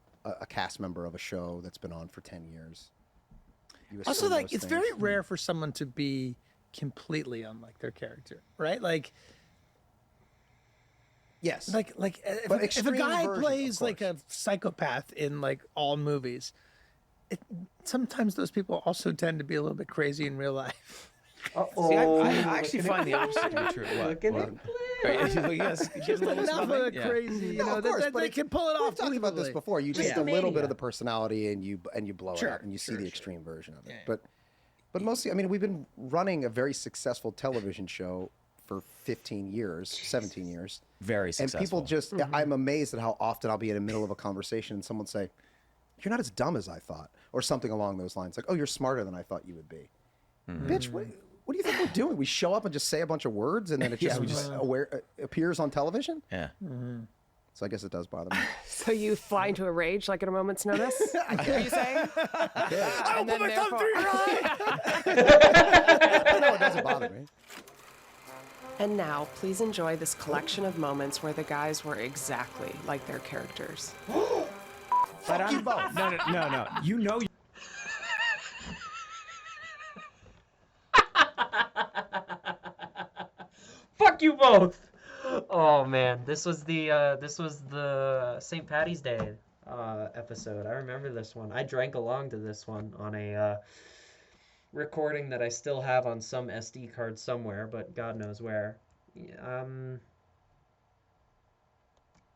cast member of a show that's been on for 10 years. You also assume like those it's things. very rare for someone to be completely unlike their character, right? Like. Yes. Like But if a extreme guy version, of plays like course. a psychopath in like all movies, sometimes those people also tend to be a little bit crazy in real life. See, I actually find the opposite to be true. What? Yes, Just enough of the crazy, you know, of course, that but they can pull it off. We've talked about this before. You just a little bit of the personality, and you blow it out, and you see the extreme version of it. But mostly, I mean, we've been running a very successful television show for 15 years, 17 years. Very successful. And people just, I'm amazed at how often I'll be in the middle of a conversation and someone say, "You're not as dumb as I thought," or something along those lines. Like, "Oh, you're smarter than I thought you would be." Bitch, what do you think we're doing? We show up and just say a bunch of words, and then it just appears on television? Yeah. So I guess it does bother me. So you fly into a rage like at a moment's notice? What are you saying? I'll put my thumb through your eye! No, it doesn't bother me. And now, please enjoy this collection of moments where the guys were exactly like their characters. Fuck you both. No. You know. Fuck you both. Oh man, this was the St. Patty's Day episode. I remember this one. I drank along to this one on a recording that I still have on some SD card somewhere, but God knows where.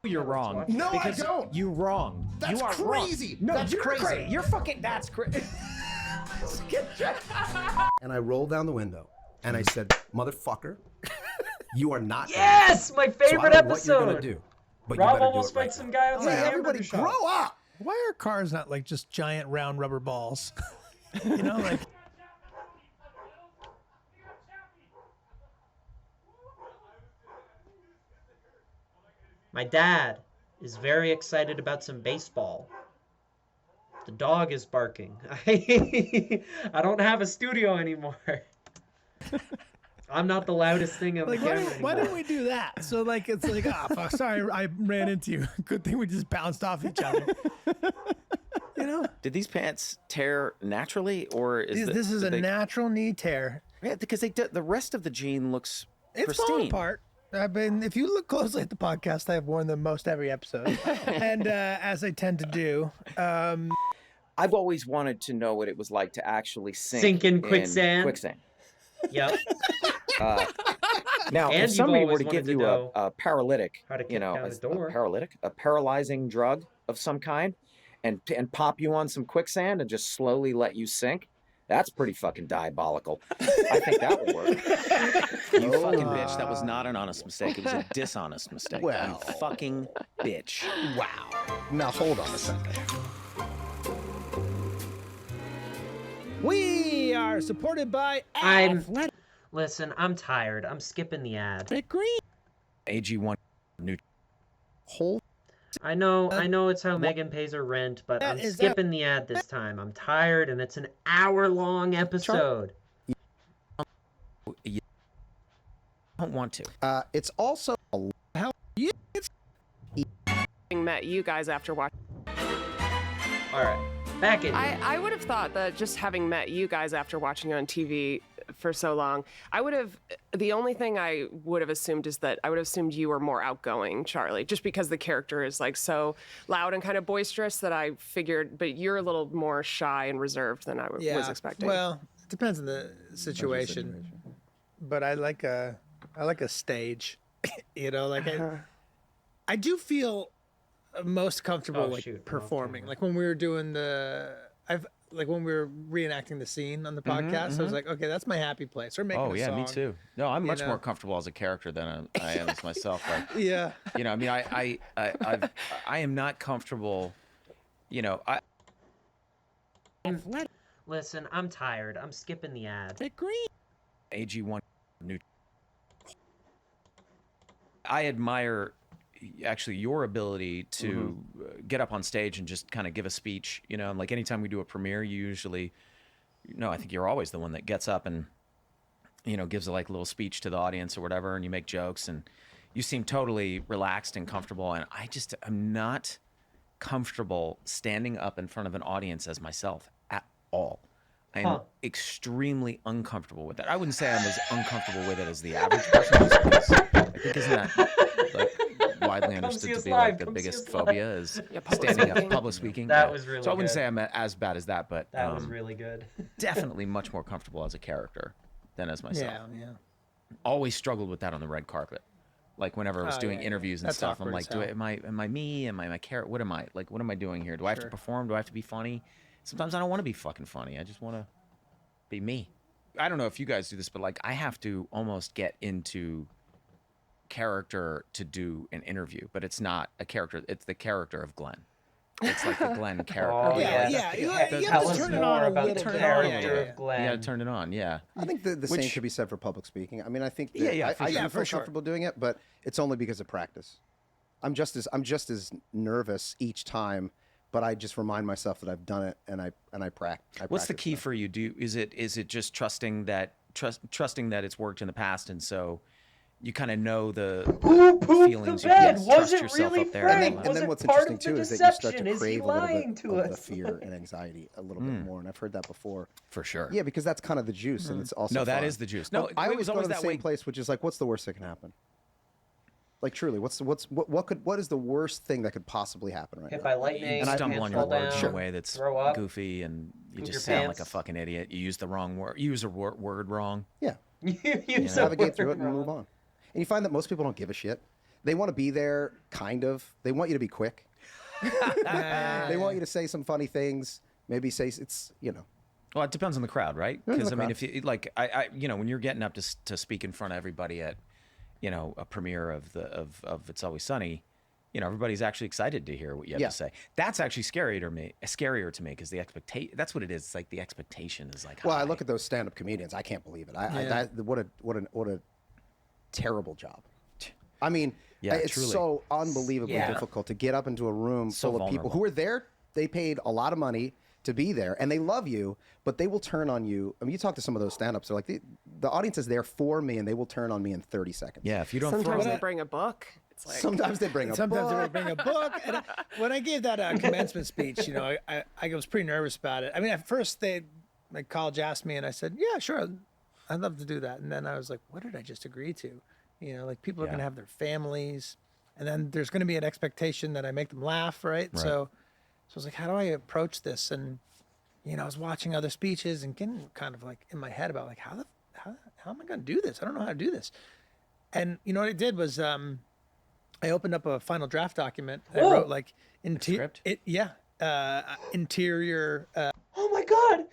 You're wrong. No, because I don't. You're wrong. That's you are crazy. Wrong. No, that's you're crazy. crazy. You're fucking. That's crazy. And I rolled down the window and I said, "Motherfucker, you are not." Yes, my favorite so I don't know what you're episode. gonna do, but Rob you better do almost it right fights some now. guy outside the Everybody, hamburger shop. grow up. Why are cars not like just giant round rubber balls? You know, like. My dad is very excited about some baseball. The dog is barking. I don't have a studio anymore. I'm not the loudest thing on the camera anymore. Why didn't we do that? So like it's like, fuck, sorry, I ran into you. Good thing we just bounced off each other. You know? Did these pants tear naturally, or is This is a natural knee tear. Yeah, because the rest of the jean looks It's pristine. falling apart. If you look closely at the podcast, I have worn them most every episode, and as I tend to do. I've always wanted to know what it was like to actually sink in quicksand. Yep. Now, And if you've somebody were always to give wanted to you know a paralytic, how to kick you know, down a door. a paralyzing drug of some kind, and pop you on some quicksand and just slowly let you sink, that's pretty fucking diabolical. I think that would work. You fucking bitch. That was not an honest mistake. It was a dishonest mistake. Well. You fucking bitch. Wow. Now hold on a second. We are supported by Listen, I'm tired. I'm skipping the ad. Green. AG1 new whole. I know it's how Megan pays her rent, but I'm skipping the ad this time. I'm tired, and it's an hour-long episode. You don't want to. It's also Met you guys after watching. All right, back in. I would have thought that just having met you guys after watching you on TV for so long, the only thing I would have assumed is that I would have assumed you were more outgoing, Charlie, just because the character is like so loud and kind of boisterous that I figured, but you're a little more shy and reserved than I was expecting. Well, it depends on the situation. But I like a stage, you know, like I do feel most comfortable performing. Like when we were doing when we were reenacting the scene on the podcast, I was like, okay, that's my happy place. Or making a song. Me too. No, I'm much more comfortable as a character than I am as myself. Like, yeah. You know, I mean, I am not comfortable. You know, Listen, I'm tired. I'm skipping the ad. Green. AG1 new. I admire actually your ability to get up on stage and just kind of give a speech, you know, and like anytime we do a premiere, you usually, I think you're always the one that gets up and, you know, gives a like little speech to the audience or whatever, and you make jokes, and you seem totally relaxed and comfortable. And I'm not comfortable standing up in front of an audience as myself at all. I am extremely uncomfortable with that. I wouldn't say I'm as uncomfortable with it as the average person is, because I think isn't that like widely understood to be like the biggest phobia is standing up, public speaking. That was really So I wouldn't good. say I'm as bad as that, but That was really good. definitely much more comfortable as a character. than as myself. Yeah. Always struggled with that on the red carpet. Like whenever I was doing interviews and That's stuff, I'm awkward like, as am I me? Am I my character? What am I? Like, what am I doing here? Do I have to perform? Do I have to be funny? Sometimes I don't want to be fucking funny. I just want to be me. I don't know if you guys do this, but like I have to almost get into character to do an interview, but it's not a character. It's the character of Glenn. It's like the Glenn character. Oh, yeah. You have to turn it on a little bit. Character of Glenn. You got to turn it on, yeah. I think the same could be said for public speaking. I mean, I think that I do feel comfortable doing it, but it's only because of practice. I'm just as nervous each time, but I just remind myself that I've done it and I practice. What's the key for you? Is it just trusting that it's worked in the past, and so you kind of know the feelings, you can trust yourself up there. And then what's interesting too is that you start to crave a little bit of the fear and anxiety a little bit more, and I've heard that before. For sure. Yeah, because that's kind of the juice, and it's also No, that fun. is the juice. But No, I it always was go to always the that same way. place, which is like, what's the worst that can happen? Like truly, what is the worst thing that could possibly happen right Hit now? by lightning, You stumble on your words in a down, way that's throw up, goofy, and you poop just your sound like a pants. fucking idiot. You use the wrong word. You use a word wrong. Yeah. You navigate through it and move on. And you find that most people don't give a shit. They want to be there, kind of. They want you to be quick. They want you to say some funny things. Maybe say Well, it depends on the crowd, right? Depends on Because the I mean, crowd. if you like, I when you're getting up to speak in front of everybody at, a premiere of It's Always Sunny, everybody's actually excited to hear what you have to say. That's actually scarier to me because the expectation. That's what it is. It's like the expectation is like. Well, high. I look at those stand-up comedians. I can't believe it. What a terrible job. I mean, it's truly. so unbelievably difficult to get up into a room So full of people vulnerable. who are there. They paid a lot of money to be there, and they love you, but they will turn on you. I mean, you talk to some of those stand-ups. They're like, the audience is there for me, and they will turn on me in 30 seconds. Yeah, if you don't. Sometimes they bring a book. It's like Sometimes they bring a Sometimes book. they bring a book. And when I gave that commencement speech, I was pretty nervous about it. I mean, at first my college asked me, and I said, "Yeah, sure, I'd love to do that." And then I was like, "What did I just agree to?" Like people are going to have their families, and then there's going to be an expectation that I make them laugh, right? So I was like, "How do I approach this?" And I was watching other speeches and getting kind of like in my head about like how am I going to do this? I don't know how to do this. And what I did was I opened up a final draft document. I wrote like script? interior. Oh my God!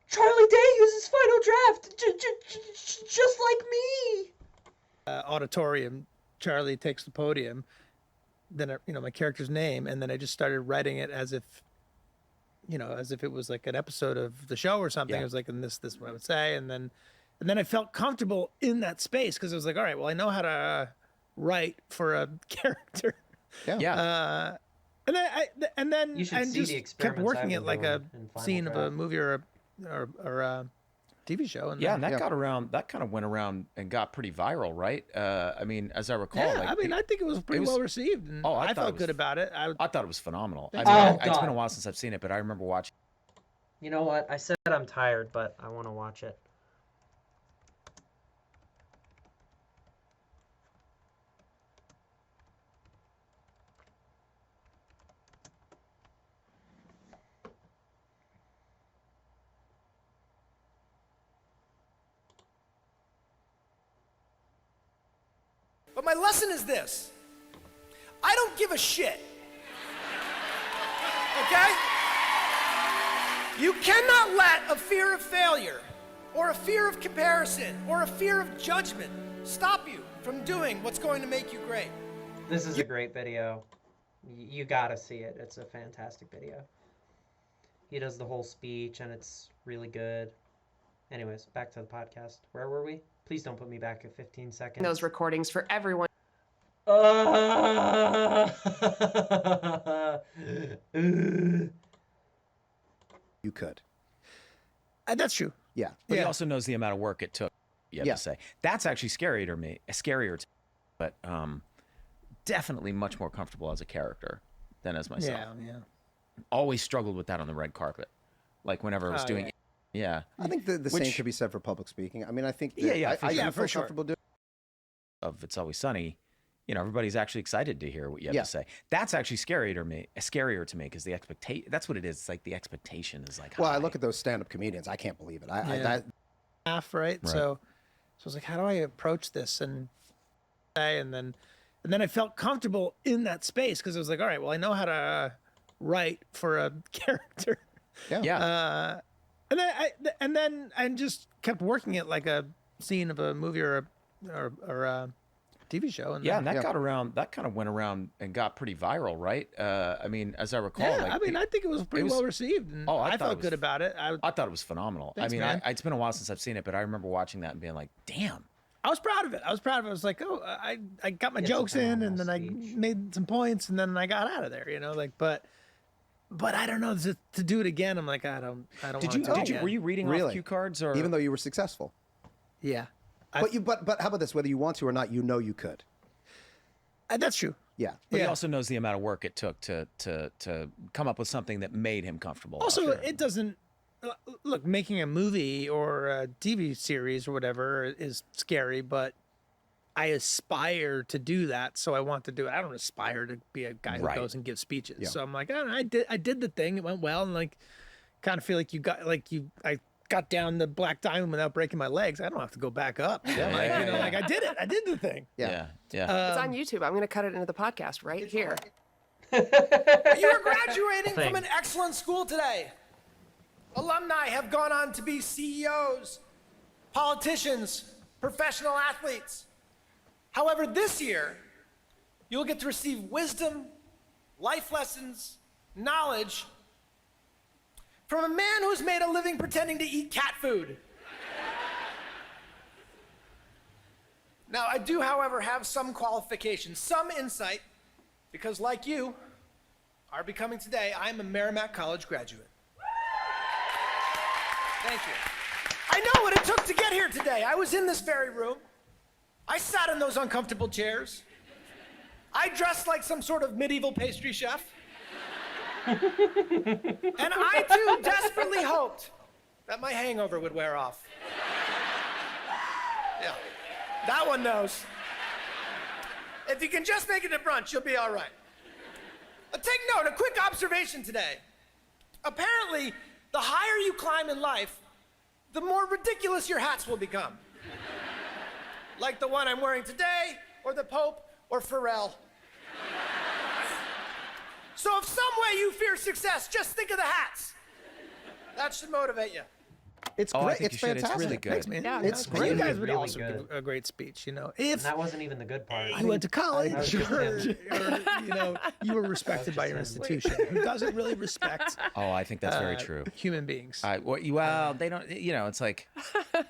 Charlie Day uses Final Draft, just like me. Auditorium. Charlie takes the podium. Then my character's name, and then I just started writing it as if it was like an episode of the show or something. It was like, and this is what I would say, and then I felt comfortable in that space because I was like, all right, well, I know how to write for a character. Yeah. And then You should I see just the kept experiments working I've it been like a doing in Final scene of a Draft. movie or a TV show. And Yeah, and that got around. That kind of went around and got pretty viral, right? I mean, as I recall, Yeah, I mean, I think it was pretty well received, and I thought felt it was- good about it. I thought it was phenomenal. I Thank mean, you. it's been a God. while since I've seen it, but I remember watching. You know what? I said I'm tired, but I want to watch it. But my lesson is this. I don't give a shit. Okay? You cannot let a fear of failure or a fear of comparison or a fear of judgment stop you from doing what's going to make you great. This is a great video. You gotta see it. It's a fantastic video. He does the whole speech, and it's really good. Anyways, back to the podcast. Where were we? Please don't put me back at 15 seconds. those recordings for everyone. You could. That's true. Yeah. But he also knows the amount of work it took. You have to say that's actually scarier to me, but definitely much more comfortable as a character than as myself. Yeah. Always struggled with that on the red carpet, like whenever I was doing. Yeah. I think the same could be said for public speaking. I mean, I think that I do feel comfortable doing. Of It's Always Sunny, everybody's actually excited to hear what you have to say. That's actually scarier to me because the expectation. That's what it is. It's like the expectation is like. Well, high. I look at those stand-up comedians. I can't believe it. Half right. So I was like, how do I approach this? And then I felt comfortable in that space because I was like, all right, well, I know how to write for a character. Yeah. And then I just kept working it like a scene of a movie or a TV show. And Yeah, then, and that got around. That kind of went around and got pretty viral, right? I mean, as I recall, Yeah, I mean, I think it was pretty well received. And I felt good about it. I thought it was phenomenal. Thanks, I mean, man. it's been a while since I've seen it, but I remember watching that and being like, damn. I was proud of it. I was like, oh, I got my jokes in, and then I made some points, and then I got out of there. You know, like, but I don't know to do it again. I'm like, I don't. Were you reading off cue cards, or even though you were successful? Yeah. But how about this? Whether you want to or not, you know you could. That's true. Yeah. But he also knows the amount of work it took to come up with something that made him comfortable. Also, it doesn't look, making a movie or a TV series or whatever is scary, but I aspire to do that, so I want to do it. I don't aspire to be a guy who goes and gives speeches. Yeah. So I'm like, I did the thing. It went well, and like, kind of feel like I got down the Black Diamond without breaking my legs. I don't have to go back up. Like I did it. I did the thing. Yeah. It's on YouTube. I'm going to cut it into the podcast right here. You are graduating from an excellent school today. Alumni have gone on to be CEOs, politicians, professional athletes. However, this year, you'll get to receive wisdom, life lessons, knowledge from a man who's made a living pretending to eat cat food. Now, I do, however, have some qualifications, some insight, because like you are becoming today, I am a Merrimack College graduate. Thank you. I know what it took to get here today. I was in this very room. I sat in those uncomfortable chairs. I dressed like some sort of medieval pastry chef. And I too desperately hoped that my hangover would wear off. Yeah, that one knows. If you can just make it to brunch, you'll be all right. But take note, a quick observation today. Apparently, the higher you climb in life, the more ridiculous your hats will become. Like the one I'm wearing today, or the Pope, or Pharrell. So if some way you fear success, just think of the hats. That should motivate you. It's Oh, I great. think It's you should. It's fantastic. really good. Thanks, man. Yeah, It's no, great. You it's guys would really also good. give a great speech, you know. And If that wasn't even the good part. you went to college, was just or, him. you know, you were respected by your institution. Who doesn't really respect Oh, I think that's very true. human beings? Well, they don't. You know, it's like,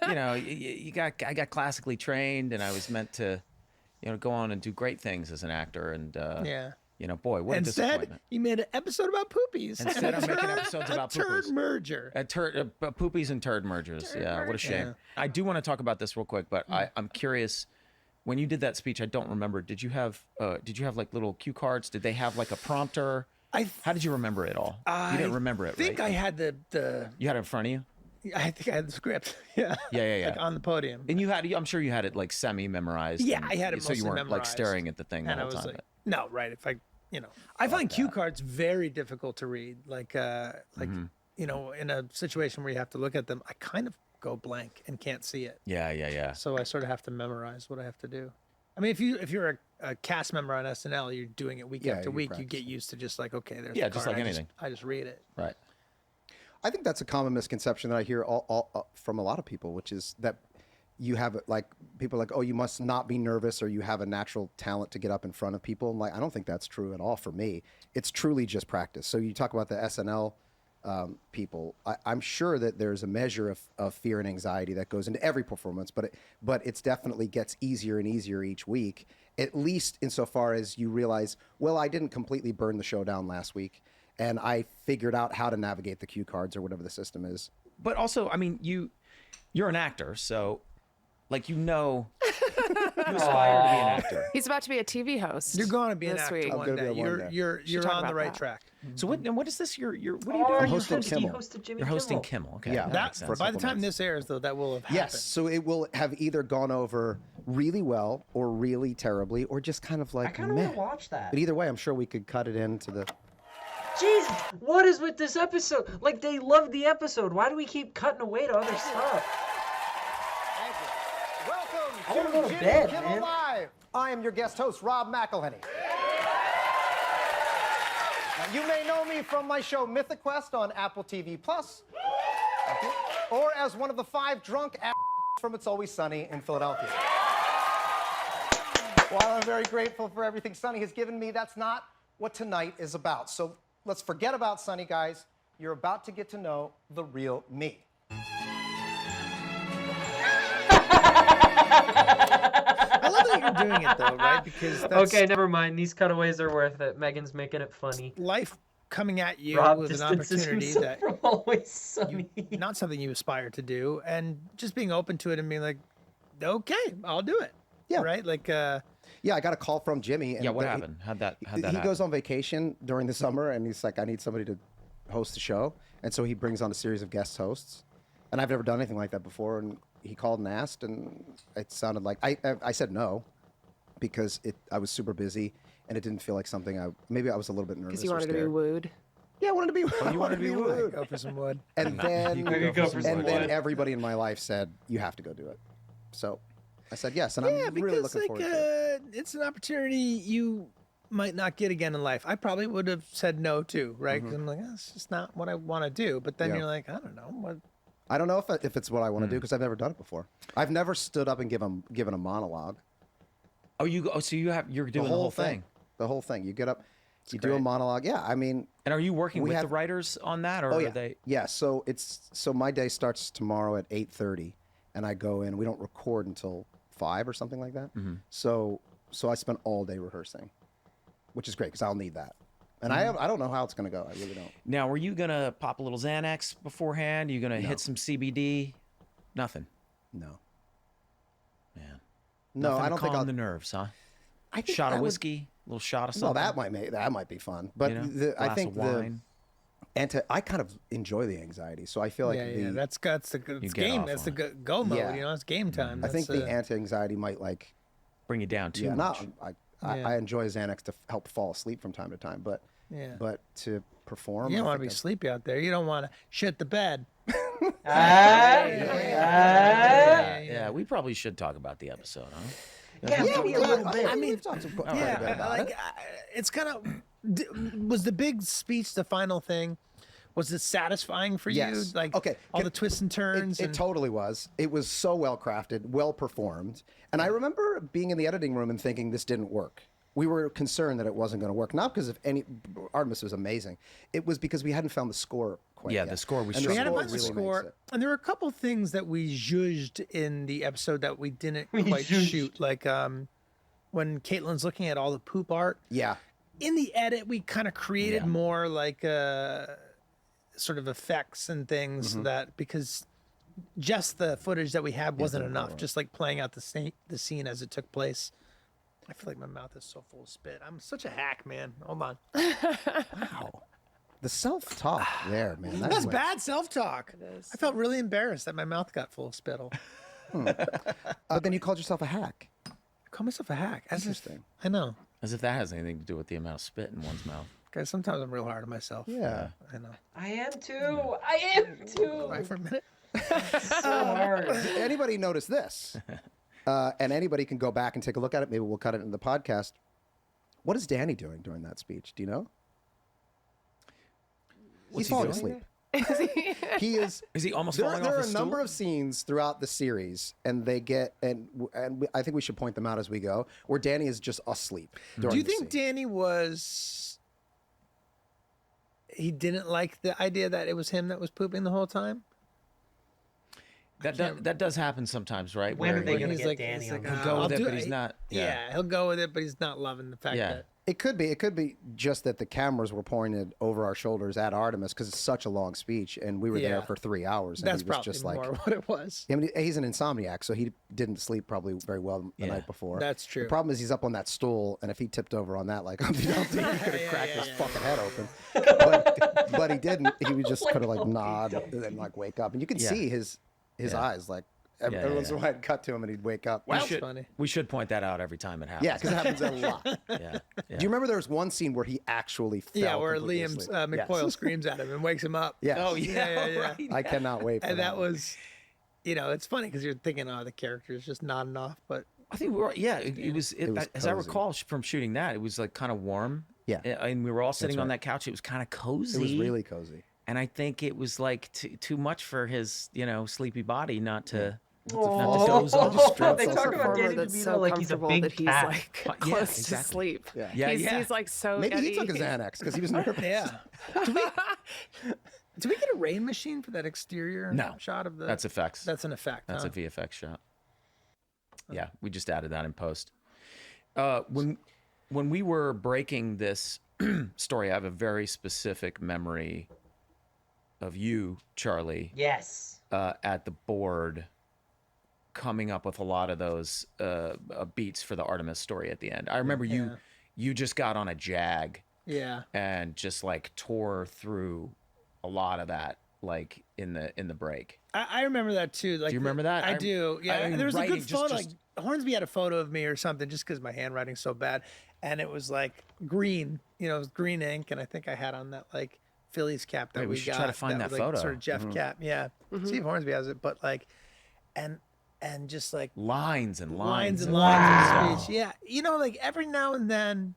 you know, I got classically trained, and I was meant to, you know, go on and do great things as an actor. And Yeah. you know, boy, what a Instead, disappointment. you made an episode about poopies. Instead, I'm making episodes about turd poopies. merger. Poopies and turd mergers. Yeah, what a shame. Yeah. I do want to talk about this real quick, but I'm curious. When you did that speech, I don't remember. Did you have like little cue cards? Did they have like a prompter? How did you remember it all? You didn't remember it, I think right? I had the. You had it in front of you. I think I had the script. Yeah. Yeah. Like on the podium. And I'm sure you had it like semi-memorized. Yeah, and- I had it so you mostly weren't like memorized. staring at the thing the And I whole was time. like, no, right. If I find cue cards very difficult to read. Like, Mm-hmm. you know, in a situation where you have to look at them, I kind of go blank and can't see it. Yeah. So I sort of have to memorize what I have to do. I mean, if you're a cast member on SNL, you're doing it week Yeah, after you week. You practice. get used to just like, okay, there's Yeah, the just card. like anything. I just read it. Right. I think that's a common misconception that I hear all from a lot of people, which is that you have like people are like, oh, you must not be nervous or you have a natural talent to get up in front of people. I'm like, I don't think that's true at all for me. It's truly just practice. So you talk about the SNL people. I'm sure that there's a measure of fear and anxiety that goes into every performance, but it's definitely gets easier and easier each week, at least insofar as you realize, well, I didn't completely burn the show down last week. And I figured out how to navigate the cue cards or whatever the system is. But also, I mean, you're an actor, so like you aspire to be an actor. He's about to be a TV host. You're going to be an this actor week. one day. You're talk on the about right that. track. So what is this? What are you doing? I'm hosting Kimmel. You're hosting Kimmel. Okay. Yeah. That makes sense. By the time this airs, though, that will have happened. Yes, so it will have either gone over really well or really terribly or just kind of like I kind of want to watch that. But either way, I'm sure we could cut it into the... Jeez, what is with this episode? Like, they love the episode. Why do we keep cutting away to other stuff? Welcome wanna go to Jimmy bed, Kimmel man. Live. I am your guest host, Rob McElhenney. Now, you may know me from my show Mythic Quest on Apple TV Plus, or as one of the 5 drunk from It's Always Sunny in Philadelphia. While I'm very grateful for everything Sunny has given me, that's not what tonight is about. So let's forget about Sunny, guys. You're about to get to know the real me. I love that you're doing it though, right? Because that's Okay, never mind. These cutaways are worth it. Megan's making it funny. life coming at you Rob with an distances opportunity himself that from Always Sunny. not something you aspire to do, and just being open to it and being like, okay, I'll do it. Yeah. Right. Like, Yeah, I got a call from Jimmy. And Yeah, what he- happened? How'd that He happen? goes on vacation during the summer, and he's like, I need somebody to host the show. And so he brings on a series of guest hosts. And I've never done anything like that before. And he called and asked, and it sounded like I said no because I was super busy, and it didn't feel like something maybe I was a little bit nervous. Because you or wanted to be scared. wooed. Yeah, I wanted to be. you wanted to be wooed. go for some wood. And then, You could go for some and then wood. everybody in my life said, you have to go do it. So I said yes, and Yeah, I'm because really looking forward to it. it's an opportunity you might not get again in life. I probably would have said no too, right? 'Cause I'm like, it's just not what I want to do. But then Yeah. you're like, I don't know what. I don't know if it's what I want to do because I've never done it before. I've never stood up and given a monologue. Oh, so you're doing the whole thing. The whole thing. You get up, you do a monologue. Yeah, I mean. And are you working we with have- the writers on that, or Oh yeah, are they? yeah. So my day starts tomorrow at 8:30, and I go in. We don't record until 5 or something like that. Mhm. So I spent all day rehearsing, which is great because I'll need that. And Mhm. I don't know how it's gonna go. I really don't. Now, were you gonna pop a little Xanax beforehand? Are you gonna No. hit some CBD? Nothing. No. Man. No, Nothing I to don't think calm I'll. the nerves, huh? I think Shot I of would- whiskey, a little shot of Well, something. that might be fun. But You know, I glass think of wine. I kind of enjoy the anxiety, so I feel like yeah, that's the You it's get game. off That's the on go mode. Yeah. You know, it's game time. I think That's, the anti-anxiety might like bring you down too yeah, much. I Yeah. enjoy Xanax to help fall asleep from time to time, but Yeah. but to perform, You don't I want to think be sleepy out there. You don't want to shit the bed. Yeah, we probably should talk about the episode, huh? Yeah, maybe a little bit. I mean, we've talked quite a yeah, bit about like it. it's kind of was the big speech the final thing. Was it satisfying for Yes. you? Like Okay. all the twists and turns. It and... totally was. It was so well crafted, well performed, and I remember being in the editing room and thinking this didn't work. We were concerned that it wasn't going to work, not because of any. Artemis was amazing. It was because we hadn't found the score quite Yeah, yet. the score was And we had to score find the really makes score, it. and there were a couple things that we zhuzhed in the episode that we didn't We quite zhuzhed. shoot. Like when Caitlin's looking at all the poop art. Yeah. In the edit, we kind of created Yeah. more like sort of effects and things Mm-hmm. that because just the footage that we had wasn't didn't enough. work. Just like playing out the scene as it took place. I feel like my mouth is so full of spit. I'm such a hack, man. Hold on. Wow. The self-talk there, man. That's bad self-talk. I felt really embarrassed that my mouth got full of spittle. But then you called yourself a hack. I call myself a hack. As if- Interesting. I know. As if that has anything to do with the amount of spit in one's mouth. Guys, sometimes I'm real hard on myself. Yeah. I know. I am too. I am too. Right for a minute. So hard. Anybody notice this? And anybody can go back and take a look at it. Maybe we'll cut it in the podcast. What is Danny doing during that speech? Do you know? He's falling asleep. He is. Is he almost There, falling there off are a his number stool? of scenes throughout the series, and they get I think we should point them out as we go, where Danny is just asleep. Do you during the think scene. Danny was... He didn't like the idea that it was him that was pooping the whole time? That does happen sometimes, right? When are Where they he- gonna He's get like, Danny he's on like, the "Oh, go I'll with it, do but he's not. Yeah, he'll go with it, but he's not loving the fact Yeah. that... It could be just that the cameras were pointed over our shoulders at Artemis because it's such a long speech, and we were there Yeah. for 3 hours. And That's he was probably just more like, what it was. I mean, he's an insomniac, so he didn't sleep probably very well the Yeah. night before. That's true. The problem is he's up on that stool, and if he tipped over on that like Humpty Dumpty, he could have cracked his fucking head open. But he didn't. He would just kind of like nod and then like wake up, and you could Yeah. see his Yeah. eyes like Yeah, every once yeah. in a while I'd cut to him and he'd wake up. We should point that out every time it happens. Yeah, because it happens a lot. Yeah. Do you remember there was one scene where he actually fell Yeah, where completely Liam asleep? McCoyle Yes. screams at him and wakes him up. Yes. Oh, yeah, right. I cannot wait for And that one. was... you know, it's funny because you're thinking, oh, the character is just nodding off, but I think we were, yeah, it was as I cozy. recall from shooting that, it was like kind of warm. Yeah. And we were all sitting on right. that couch. It was kind of cozy. It was really cozy. And I think it was like too much for his, you know, sleepy body not to Oh, doze off. they talk about Danny that's DeVito so like he's a comfortable big that he's cat. like Yeah, close to exactly. sleep. Yeah. He's like so. Maybe at he took his ease. Xanax because he was nervous. yeah. Do we get a rain machine for that exterior shot of the? That's effects. That's an effect. That's huh? a VFX shot. Yeah, we just added that in post. When we were breaking this story, I have a very specific memory of you, Charlie. Yes. At the board, coming up with a lot of those beats for the Artemis story at the end. I remember you just got on a jag. Yeah. And just like tore through a lot of that, like in the break. I remember that too. Like, do you remember that? I do. Yeah. I mean, there was a writing, good photo. just- Like Hornsby had a photo of me or something, just because my handwriting's so bad, and it was like green. You know, it was green ink, and I think I had on that like Phillies cap that Wait, we we should got. try to find that was, photo. Like, sort of Jeff cap. Yeah. See if Hornsby has it, but like, and just like lines and lines lines and lines of speech. Yeah. You know, like every now and then.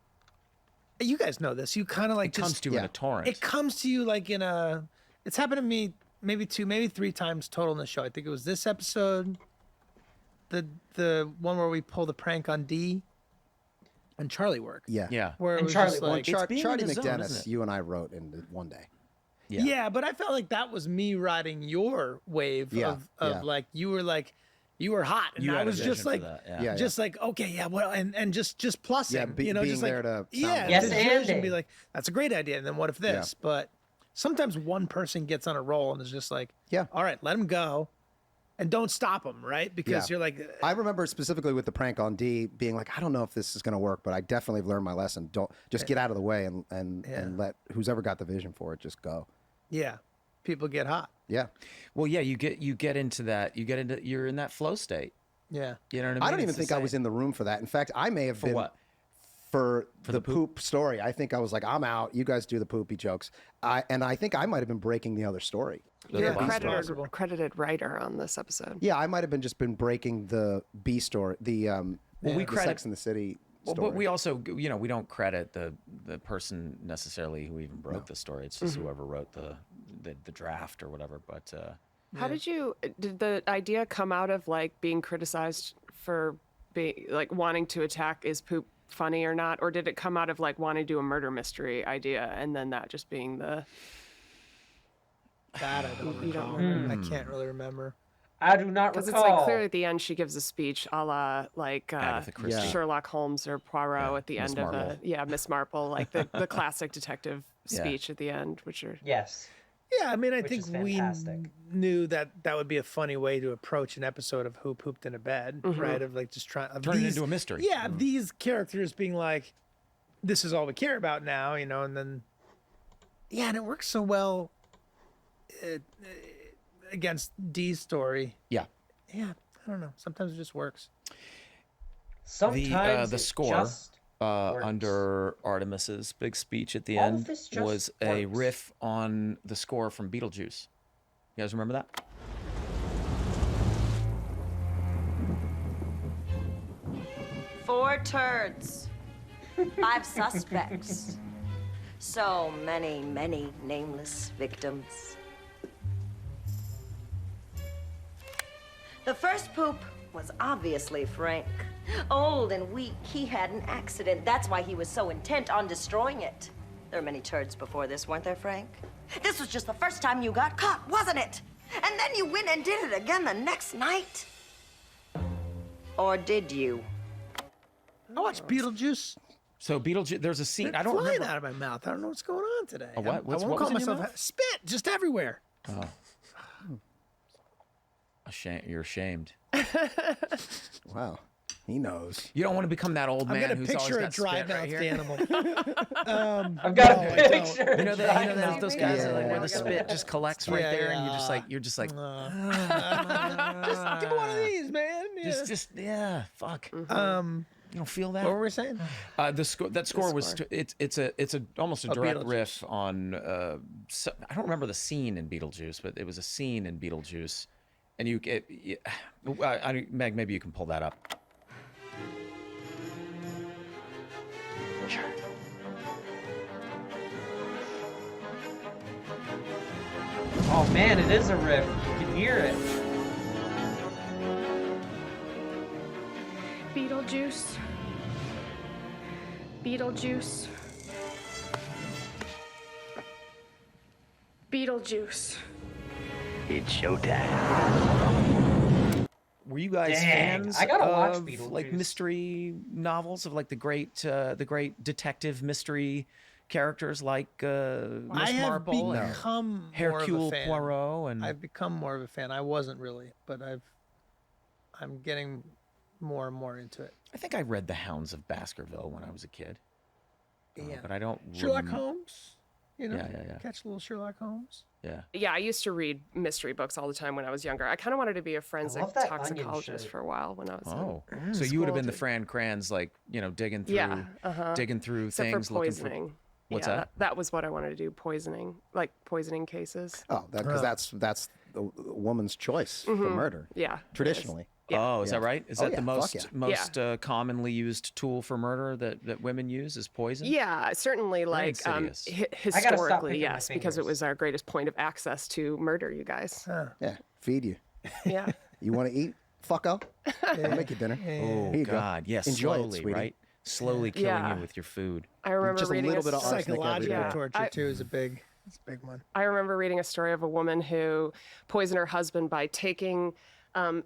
You guys know this. You kind of like It comes to you in a torrent. It comes to you like in a. It's happened to me maybe 2, maybe 3 times total in the show. I think it was this episode, the one where we pull the prank on D, and Charlie work. Yeah. Yeah. Where it And was Charlie just work. like Charlie in the zone, McDennis, isn't it? you and I wrote in one day. yeah. But I felt like that was me riding your wave of like you were hot, and You I had a was vision just for like that, just like okay, yeah, well, and just plussing, Yeah, you know, being just like there to yeah, Yes, to judge and be like that's a great idea, and then what if this? But sometimes one person gets on a roll and is just like, all right, let him go, and don't stop him, right? Because you're like, I remember specifically with the prank on D being like, I don't know if this is going to work, but I definitely have learned my lesson. Don't just get out of the way and let who's ever got the vision for it just go. yeah, people get hot. Yeah. Well, yeah, you get into that. You're in that flow state. Yeah. You know what I mean? I don't even It's the think I same. was in the room for that. In fact, I may have For been what? for the poop story. I think I was like, I'm out. You guys do the poopy jokes. And I think I might have been breaking the other story. You're The a B story. credited writer on this episode. Yeah, I might have been breaking the B story, the we the credit- Sex in the City Well, story. but we also, you know, we don't credit the person necessarily who even broke the story. It's just whoever wrote the draft or whatever. But How did the idea come out of like being criticized for being like wanting to attack is poop funny or not, or did it come out of like wanting to do a murder mystery idea and then that just being the That I don't You don't recall. remember? I can't really remember. I do not because recall. it's like clearly at the end she gives a speech a la like Agatha Christie. Sherlock Holmes or Poirot at the Miss end Marple. of Miss Marple, like the classic detective Yeah. speech at the end, which are Yes. Yeah, I mean, I Which think is we fantastic. knew that would be a funny way to approach an episode of Who Pooped in a Bed, right? Of like just trying Turn it into a mystery. Yeah, of these characters being like, this is all we care about now, you know, and then and it works so well against Dee's story. yeah, Yeah, I don't know. Sometimes it just works. Sometimes the it score just under Artemis's big speech at the All of end this just was a works. riff on the score from Beetlejuice. You guys remember that? Four turds. 5 suspects. So many, many nameless victims. The first poop was obviously Frank. Old and weak, he had an accident. That's why he was so intent on destroying it. There were many turds before this, weren't there, Frank? This was just the first time you got caught, wasn't it? And then you went and did it again the next night. Or did you? I watched Beetlejuice. So Beetlejuice, there's a scene. I don't flying remember. out of my mouth. I don't know what's going on today. A what? I What's- won't what call was in your myself mouth? spit just everywhere. Oh. You're ashamed. Wow. He knows. You don't want to become that old man I've got a who's picture always of got dry spit right mouthed here. animal. I've got no, a I don't. picture. You know of that, Giant those Baby? guys that, like where Yeah. the spit just collects right there, and you're just like, Just give me one of these, man. Yeah. just fuck. You don't feel that? What were we saying? That score was score. it's almost a Oh, direct Beetlejuice. riff on I don't remember the scene in Beetlejuice, but it was a scene in Beetlejuice, And Meg, maybe you can pull that up. Sure. Oh man, it is a riff. You can hear it. Beetlejuice. Beetlejuice. Beetlejuice. It's showtime. Were you guys Dang, fans I gotta watch of Beetlejuice. like mystery novels of like the great detective mystery characters like Miss Marple and become Hercule more of a fan. Poirot and I've become more of a fan. I wasn't really, but I'm getting more and more into it. I think I read The Hounds of Baskerville when I was a kid. Yeah. But I don't Sherlock Holmes. You know, Yeah. catch a little Sherlock Holmes. Yeah. Yeah, I used to read mystery books all the time when I was younger. I kind of wanted to be a forensic love that onion toxicologist shirt. for a while when I was in So you would have been the school, Fran Kranz, like, digging through Yeah, digging through except things for looking poisoning. for What's Yeah, that? that was what I wanted to do, poisoning cases. Oh, because that's the woman's choice for Mhm. murder. Yeah, it is. Traditionally. Oh, is that right? Is that the fuck most commonly used tool for murder that women use is poison? Yeah, certainly, like insidious. historically, yes, because it was our greatest point of access to murder. You guys. Yeah, feed you. Yeah. You want to eat? Fucko. I'll make you dinner. Oh Here you go. God, yes, Enjoy it, slowly, sweetie. right? Slowly killing Yeah. you with your food. I remember Just a reading little bit of arsenic every Psychological day. torture too is a big one. I remember reading a story of a woman who poisoned her husband by taking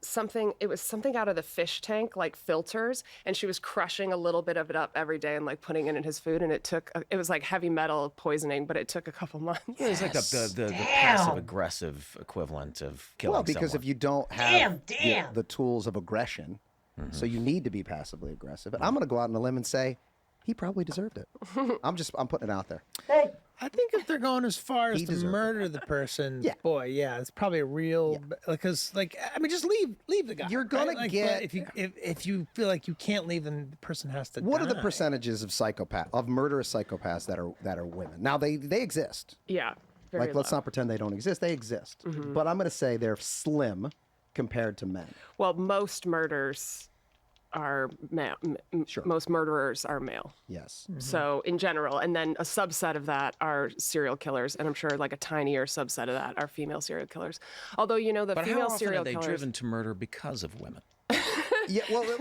something. It was something out of the fish tank, like filters, and she was crushing a little bit of it up every day and like putting it in his food. And it was like heavy metal poisoning, but it took a couple months. Yeah, it's like the passive aggressive equivalent of killing Well, because someone. if you don't have Damn. the tools of aggression, so you need to be passively aggressive. And I'm going to go out on a limb and say he probably deserved it. I'm putting it out there. I think if they're going as far as He to deserved murder the person, Yeah. boy, yeah, it's probably a real because, like, I mean, just leave the guy. You're gonna right? Like, get- but if you feel like you can't leave, then the person has to. What are the die. percentages of murderous psychopaths that are women? Now they exist. Yeah. Very Like let's low. not pretend they don't exist. They exist. But I'm going to say they're slim compared to men. Well, most murders are male. Most murderers are male. Yes. So in general, and then a subset of that are serial killers, and I'm sure like a tinier subset of that are female serial killers. Although the But how female often serial are they killers driven to murder because of women? Yeah, well, always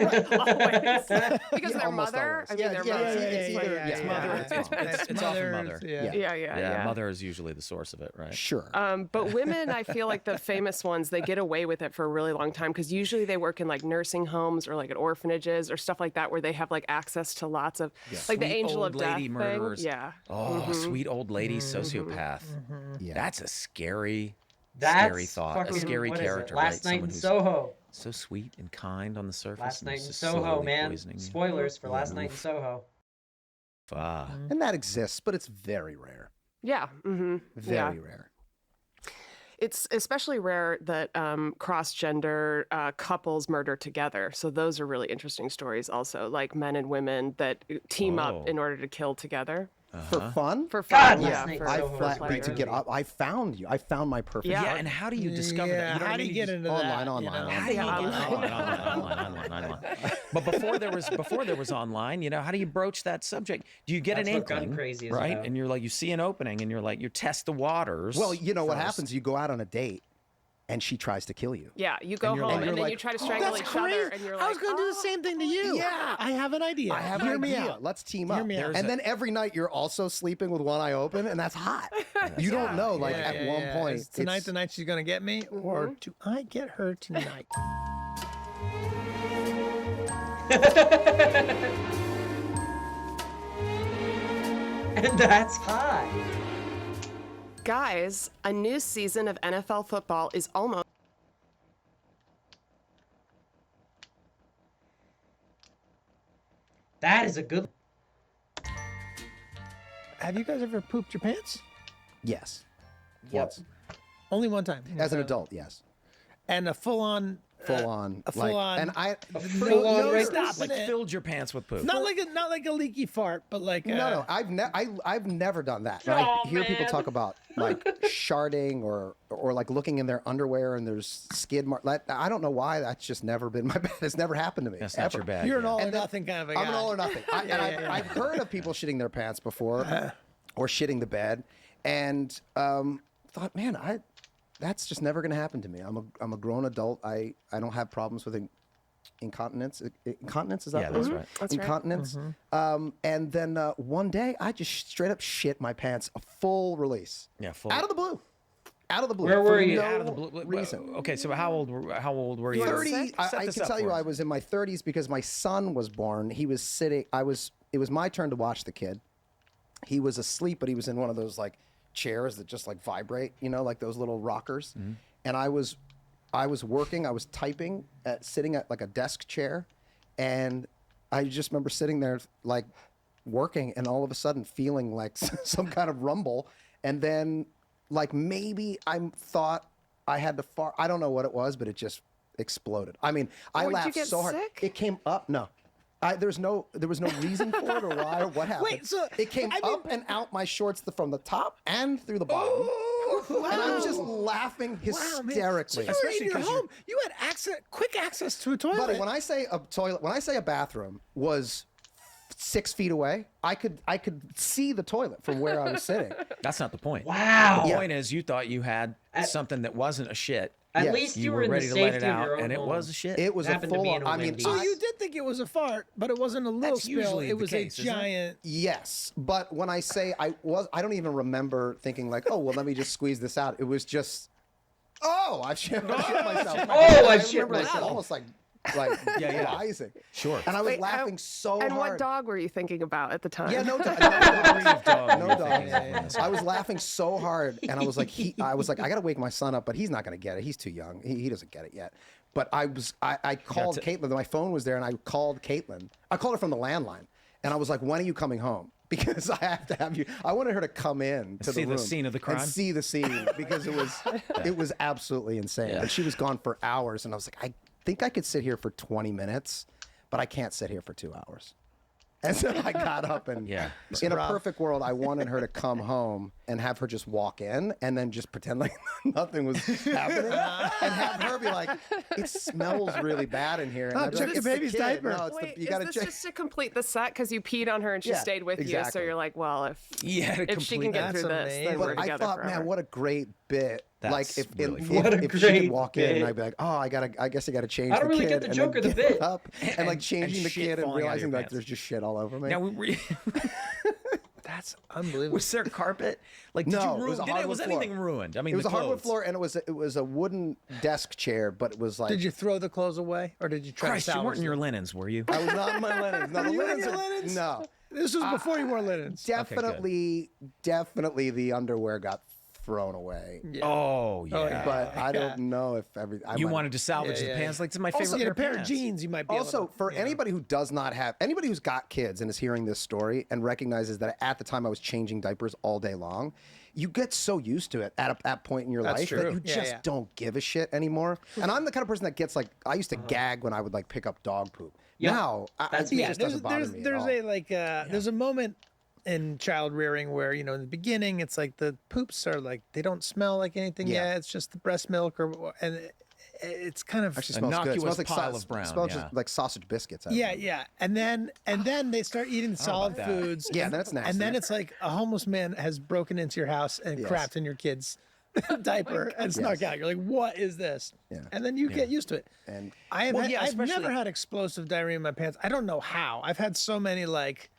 because their almost mother. always. I mean, their Yeah, mother. it's either- Like- it's mother or it's mom. It's often mother. Yeah. Mother is usually the source of it, right? Sure. But women, I feel like the famous ones, they get away with it for a really long time because usually they work in like nursing homes or like at orphanages or stuff like that where they have like access to lots of like the Sweet angel old of death lady thing. murderers. Yeah. Oh, sweet old lady sociopath. Yeah. That's a scary That's thought. fucking, A scary what is it? character, Last right? Night in Someone who's Soho. so sweet and kind on the surface. Last and Night is in just Soho, slowly man. poisoning you. Spoilers for Last Yeah, Night in oof. Soho. Ah. And that exists, but it's very rare. Yeah. Very rare. It's especially rare that cross-gender couples murder together. So those are really interesting stories also, like men and women that team up in order to kill together. For fun? For fun, God, yeah. Last Night in For, Soho for is pleasure. To get up, I found you. I found my perfect. Yeah. Yeah, and how do you discover that? You know how what I do you mean? get just- into Online, that? online. How do you get online? But before there was online, how do you broach that subject? Do you get That's an what Gun inkling, Crazy is right? about. And you're like, you see an opening, and you're like, you test the waters. Well, you know what first. happens? You go out on a date, and she tries to kill you. Yeah, you go you're home like- and you're then like, you try to "Oh, strangle That's each crazy. other, and you're like, I was going to do the same thing to you. Yeah. I have an idea. I have Hear an me idea. out. Let's team Hear up. me out. And then every night you're also sleeping with one eye open, and that's hot. You don't know. Like Yeah, at yeah, one yeah. point, Is tonight it's- the night she's going to get me, or do I get her tonight? And that's hot. guys, a new season of NFL football is almost. That is a good. Have you guys ever pooped your pants? Yes. Yep. Once. Only one time. As an adult, yes. And a full-on full on, a full on, and I no stopping it. Filled your pants with poop. Not like a leaky fart, but like no. I've never done that. And I hear people talk about like sharding or like looking in their underwear and there's skid marks. I don't know why. That's just never been my bad. It's never happened to me. That's ever. not your bad. You're an all or nothing kind of a guy. I'm an all or nothing. I've heard of people shitting their pants before, or shitting the bed, and thought, man, that's just never going to happen to me. I'm a grown adult. I don't have problems with incontinence. Incontinence, is that yeah, that's right. That's incontinence. Right. And then one day I just straight up shit my pants, a full release. Yeah, full. Out of the blue. Out of the blue. Where were you? No Out of the blue reason. Okay, so how old were you? 30. I can tell you I was in my 30s because my son was born. He was sitting. It was my turn to watch the kid. He was asleep, but he was in one of those like chairs that just like vibrate, like those little rockers. Mm-hmm. And I was working, I was typing, sitting at like a desk chair, and I just remember sitting there like working, and all of a sudden feeling like some kind of rumble, and then like maybe I thought I had to fart. I don't know what it was, but it just exploded. I mean, I laughed so hard. It came up. No. There was no reason for it or why or what happened. Wait, so it came up and out my shorts from the top and through the bottom. Wow. And I was just laughing hysterically. Wow, so you were in your home. You had quick access to a toilet. Buddy, when I say a toilet, when I say a bathroom was 6 feet away, I could see the toilet from where I was sitting. That's not the point. Wow. The point is you thought you had something that wasn't a shit. At least you were in ready the to let safety it of out, your own and it home. was a shit. It was a Happened to full be on. in a I mean, Wendy's. So you did think it was a fart, but it wasn't a little That's spill. usually It the was case, a isn't it? giant. yes, but when I say I don't even remember tking like, oh well, let me just squeeze this out. It was just, oh, I shit myself. I shit remember myself. Almost like yeah. rising. Sure. And I was laughing so hard. And what dog were you thinking about at the time? Yeah, no dog. No dog. I was laughing so hard, and I was like, I got to wake my son up, but he's not going to get it. He's too young. He doesn't get it yet. But I called Caitlin. My phone was there, and I called Caitlin. I called her from the landline, and I was like, when are you coming home? Because I have to have you. I wanted her to come in to the room, see the scene of the crime, and see the scene because it was absolutely insane. Yeah. And she was gone for hours, and I was like, I think I could sit here for 20 minutes, but I can't sit here for 2 hours. And so I got up and in a perfect world, I wanted her to come home and have her just walk in and then just pretend like nothing was happening and have her be like, it smells really bad in here. And I'd be check like, your "It's the baby's kid." diaper. No, it's Wait, you gotta is this check. just to complete the set because you peed on her and she Yeah, stayed with you? So exactly. you're like, well, if she can complete- get through That's this, then we're But I together thought, forever. man, what a great bit. That's like if really if, fun. What a if she could great walk in and bit. I'd be like, oh, I guess I got to change I the don't really kid. get the and joke then of the get bit. up and like changing the shit kid and falling out of realizing your that pants. there's just shit all over me. Now, That's unbelievable. was there carpet? Like, did No, you it was a ruin? hardwood Was floor. anything ruined? I mean, It was the a hardwood clothes. floor, and it was a wooden desk chair, but it was like. Did you throw the clothes away, or did you try Christ, to you salvage weren't in them? your linens, were you? I was not in my linens. No, the Were you in linens your are- linens? No. This was before you wore linens. Definitely the underwear got thrown away. Yeah. Oh yeah. But I don't know if You wanted to salvage the pants. Like, it's my favorite Also, get a pair of pants. jeans. You might be Also, able to, for anybody who does not have, anybody who's got kids and is hearing this story and recognizes that at the time I was changing diapers all day long, you get so used to it at a point in your That's life true. that you Yeah, just yeah. don't give a shit anymore. And I'm the kind of person that gets like, I used to gag when I would like pick up dog poop. Yeah. Now, That's it me. just doesn't bother me at there's all. a like there's a moment in child rearing where in the beginning it's like the poops are like they don't smell like anything Yeah. yet. It's just the breast milk and it's kind of Actually smells good. It smells like pile of brown, smells yeah. just like sausage biscuits. I yeah, think. yeah. And then they start eating solid that. foods. Yeah, then it's nasty. And then it's like a homeless man has broken into your house and Yes. crapped in your kid's diaper and snuck out. You're like, what is this? Yeah. And then you get used to it. And I've especially- never had explosive diarrhea in my pants. I don't know how. I've had so many like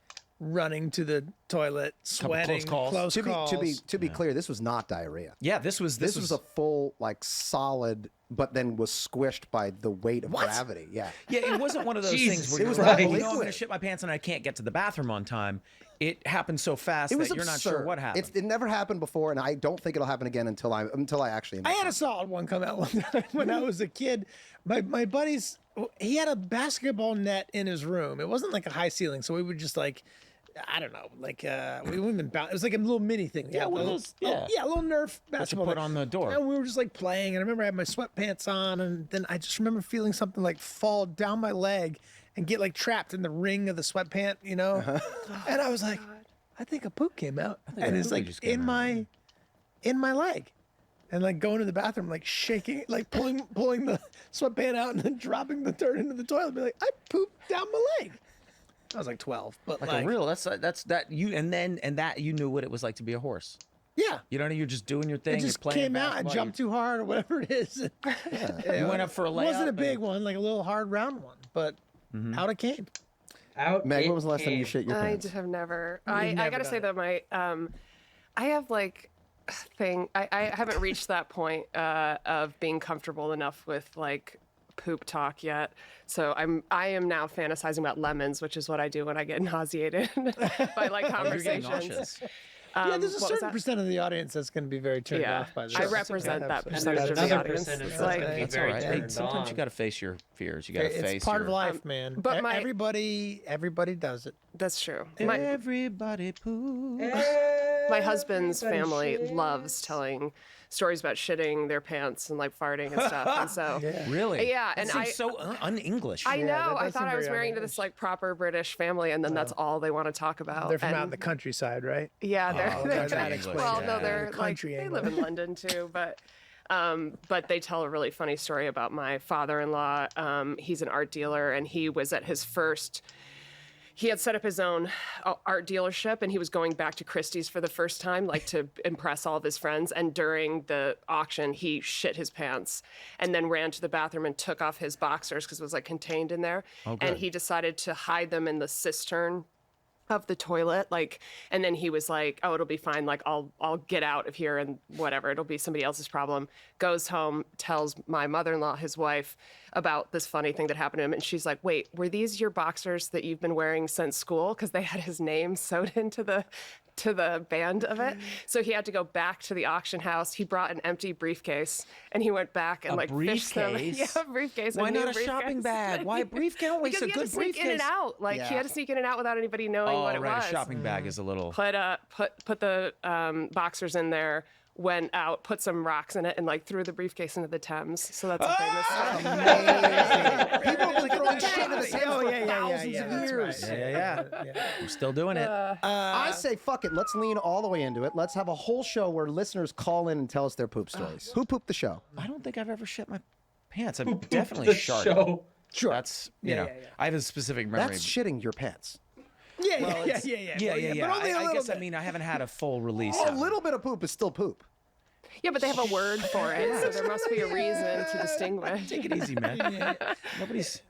running to the toilet, sweating, close calls. To be clear, this was not diarrhea. Yeah, this was a full like solid, but then was squished by the weight of gravity. Yeah. Yeah, it wasn't one of those Jesus things where you're Christ. like, oh, Liquid. I'm going to shit my pants and I can't get to the bathroom on time. It happened so fast It was that you're not sure absurd. what happened. It never happened before, and I don't think it'll happen again until I actually. I had a solid one come out one time when I was a kid. My buddy's he had a basketball net in his room. It wasn't like a high ceiling, so we would just like I don't know, like we wouldn't it was like a little mini thing. Yeah, one of those. Yeah, a little Nerf basketball. put on the door. And we were just like playing, and I remember I had my sweatpants on, and then I just remember feeling something like fall down my leg and get like trapped in the ring of the sweatpant, you know. And I was like, I think a poop came out, and it's like in my leg. And like going to the bathroom, like shaking, like pulling the sweatpant out and then dropping the dirt into the toilet. Be like, I pooped down my leg. I was like 12, but like a real. That's that you and that you knew what it was like to be a horse. Yeah. You know, you're just doing your thing. It just you're playing came out. I jumped too hard or whatever it is. You went up for a layup. It wasn't a big one, like a little hard round one, but out it came. Meg, when was the last time you shit your pants? I have never. I gotta say that my I have like I haven't reached that point of being comfortable enough with like poop talk yet. So I am now fantasizing about lemons, which is what I do when I get nauseated by like conversations. Yeah, there's a certain percent of the audience that's going to be very turned off by this. I represent that percentage of the audience. It's like, that's all right. Hey, sometimes you got to face your fears. You got to face. It's part of life, man. But everybody does it. That's true. Everybody poops. My husband's family loves telling stories about shitting their pants and like farting and stuff. And so, really, yeah, that and seems so un-English. I know. I thought I was marrying into this like proper British family, and then that's all they want to talk about. They're from out in the countryside, right? Yeah, they're that explains well, it. no, they're country like they live in London too, but they tell a really funny story about my father-in-law. He's an art dealer, and he was at his first. He had set up his own art dealership, and he was going back to Christie's for the first time, like to impress all of his friends. And during the auction, he shit his pants and then ran to the bathroom and took off his boxers because it was like contained in there. And he decided to hide them in the cistern of the toilet, like, and then he was like, oh, it'll be fine, like I'll get out of here and whatever, it'll be somebody else's problem. Goes home, tells my mother-in-law, his wife, about this funny thing that happened to him, and she's like, wait, were these your boxers that you've been wearing since school? Because they had his name sewed into the band of it. So he had to go back to the auction house. He brought an empty briefcase, and he went back and fished them. Yeah, a briefcase. Why not a shopping bag? Why a briefcase? Don't waste a good briefcase. Because he had to sneak in and out. Like he had to sneak in and out without anybody knowing what it was. A shopping bag is a little. Put the boxers in there. Went out, put some rocks in it, and like threw the briefcase into the Thames. So that's a famous story. Amazing. People have been throwing shit in the Thames for thousands of years. Yeah. I'm still doing it. I say fuck it. Let's lean all the way into it. Let's have a whole show where listeners call in and tell us their poop stories. Who pooped the show? I don't think I've ever shit my pants. I've definitely sharted. Sure. That's you know. I have a specific memory. That's shitting your pants. Yeah. But only I guess bit. I mean I haven't had a full release. A little bit of poop is still poop. Yeah, but they have a word for it, so there must be a reason to distinguish. Take it easy, man. Nobody's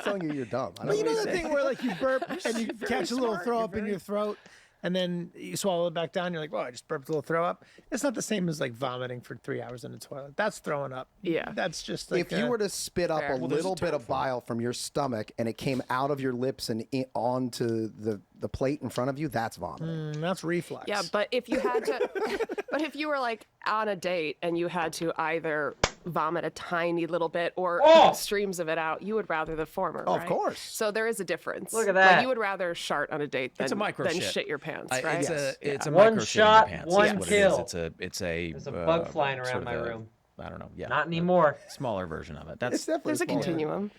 telling you you're dumb. But you know that thing where like you burp and you catch a little throw up in your throat, and then you swallow it back down. You're like, well, I just burped a little throw up. It's not the same as like vomiting for 3 hours in the toilet. That's throwing up. Yeah, that's just like if you were to spit up a little bit of bile from your stomach and it came out of your lips and onto the plate in front of you, that's vomiting. That's reflux. Yeah, but if you had to, but if you were like on a date and you had to either vomit a tiny little bit or streams of it out, you would rather the former. Oh, right? of course. So there is a difference. Look at that. Like, you would rather shart on a date than, It's a micro than shit. shit your pants, right? It's a One micro shot, shit in the pants. one That's what kill. It is. It's a There's a bug flying sort around of my a- room. I don't know. Yeah, Not anymore. Smaller version of it. That's It's definitely There's a smaller. continuum.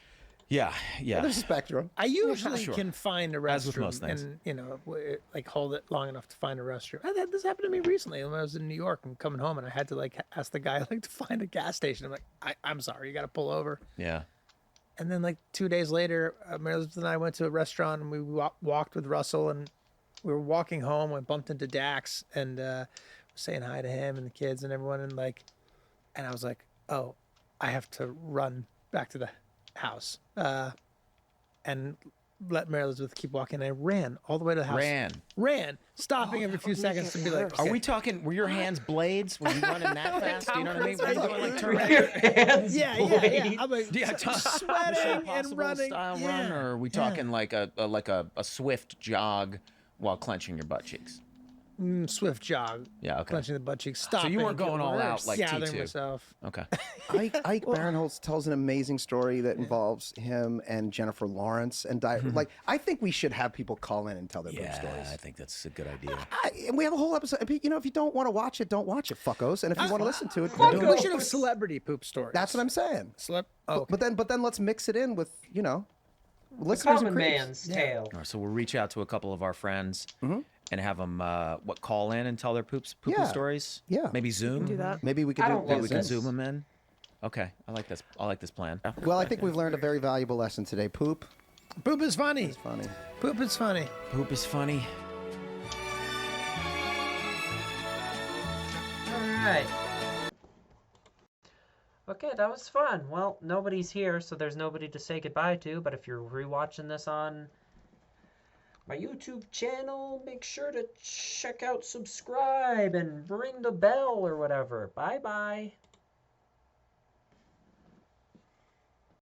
yeah. There's a spectrum. I usually Sure. can find a As with most restroom things. and, you know, like hold it long enough to find a restroom. This happened to me recently when I was in New York and coming home, and I had to like ask the guy like to find a gas station. I'm like, I'm sorry, you got to pull over. Yeah. And then like 2 days later, Meredith and I went to a restaurant and we walked with Russell, and we were walking home. We bumped into Dax and saying hi to him and the kids and everyone, and I was like, oh, I have to run back to the house and let Mary Elizabeth keep walking. I ran all the way to the house. Ran, stopping every few seconds to be like, Are we talking? Were your hands blades? Were you running that fast? Do you know what I mean? Were you going like Your Terminator? hands yeah. I'm like sweating and running. Style run, or are we talking like a swift jog while clenching your butt cheeks? swift jog. Yeah, okay. Clenching the butt cheeks. Stop. So you weren't going all out like gathering T2. myself. Okay. Ike Barinholtz tells an amazing story that involves him and Jennifer Lawrence and like I think we should have people call in and tell their poop stories. I think that's a good idea. And we have a whole episode. You know, if you don't want to watch it, don't watch it, fuckos. And if you want to listen to it, We should have celebrity poop stories. That's what I'm saying. Oh, but then let's mix it in with The listeners and common creeps. man's tale. All right, so we'll reach out to a couple of our friends and have them call in and tell their poo Yeah. stories. Yeah. Maybe Zoom. do that. Maybe we could do Maybe we can this. Zoom them in. Okay, I like this. I like this plan. Well, I think we've learned a very valuable lesson today. Poop is funny. It's funny. Poop is funny. Poop is funny. All right. Okay, that was fun. Well, nobody's here, so there's nobody to say goodbye to, but if you're rewatching this on my YouTube channel, make sure to check out subscribe and ring the bell or whatever. Bye-bye.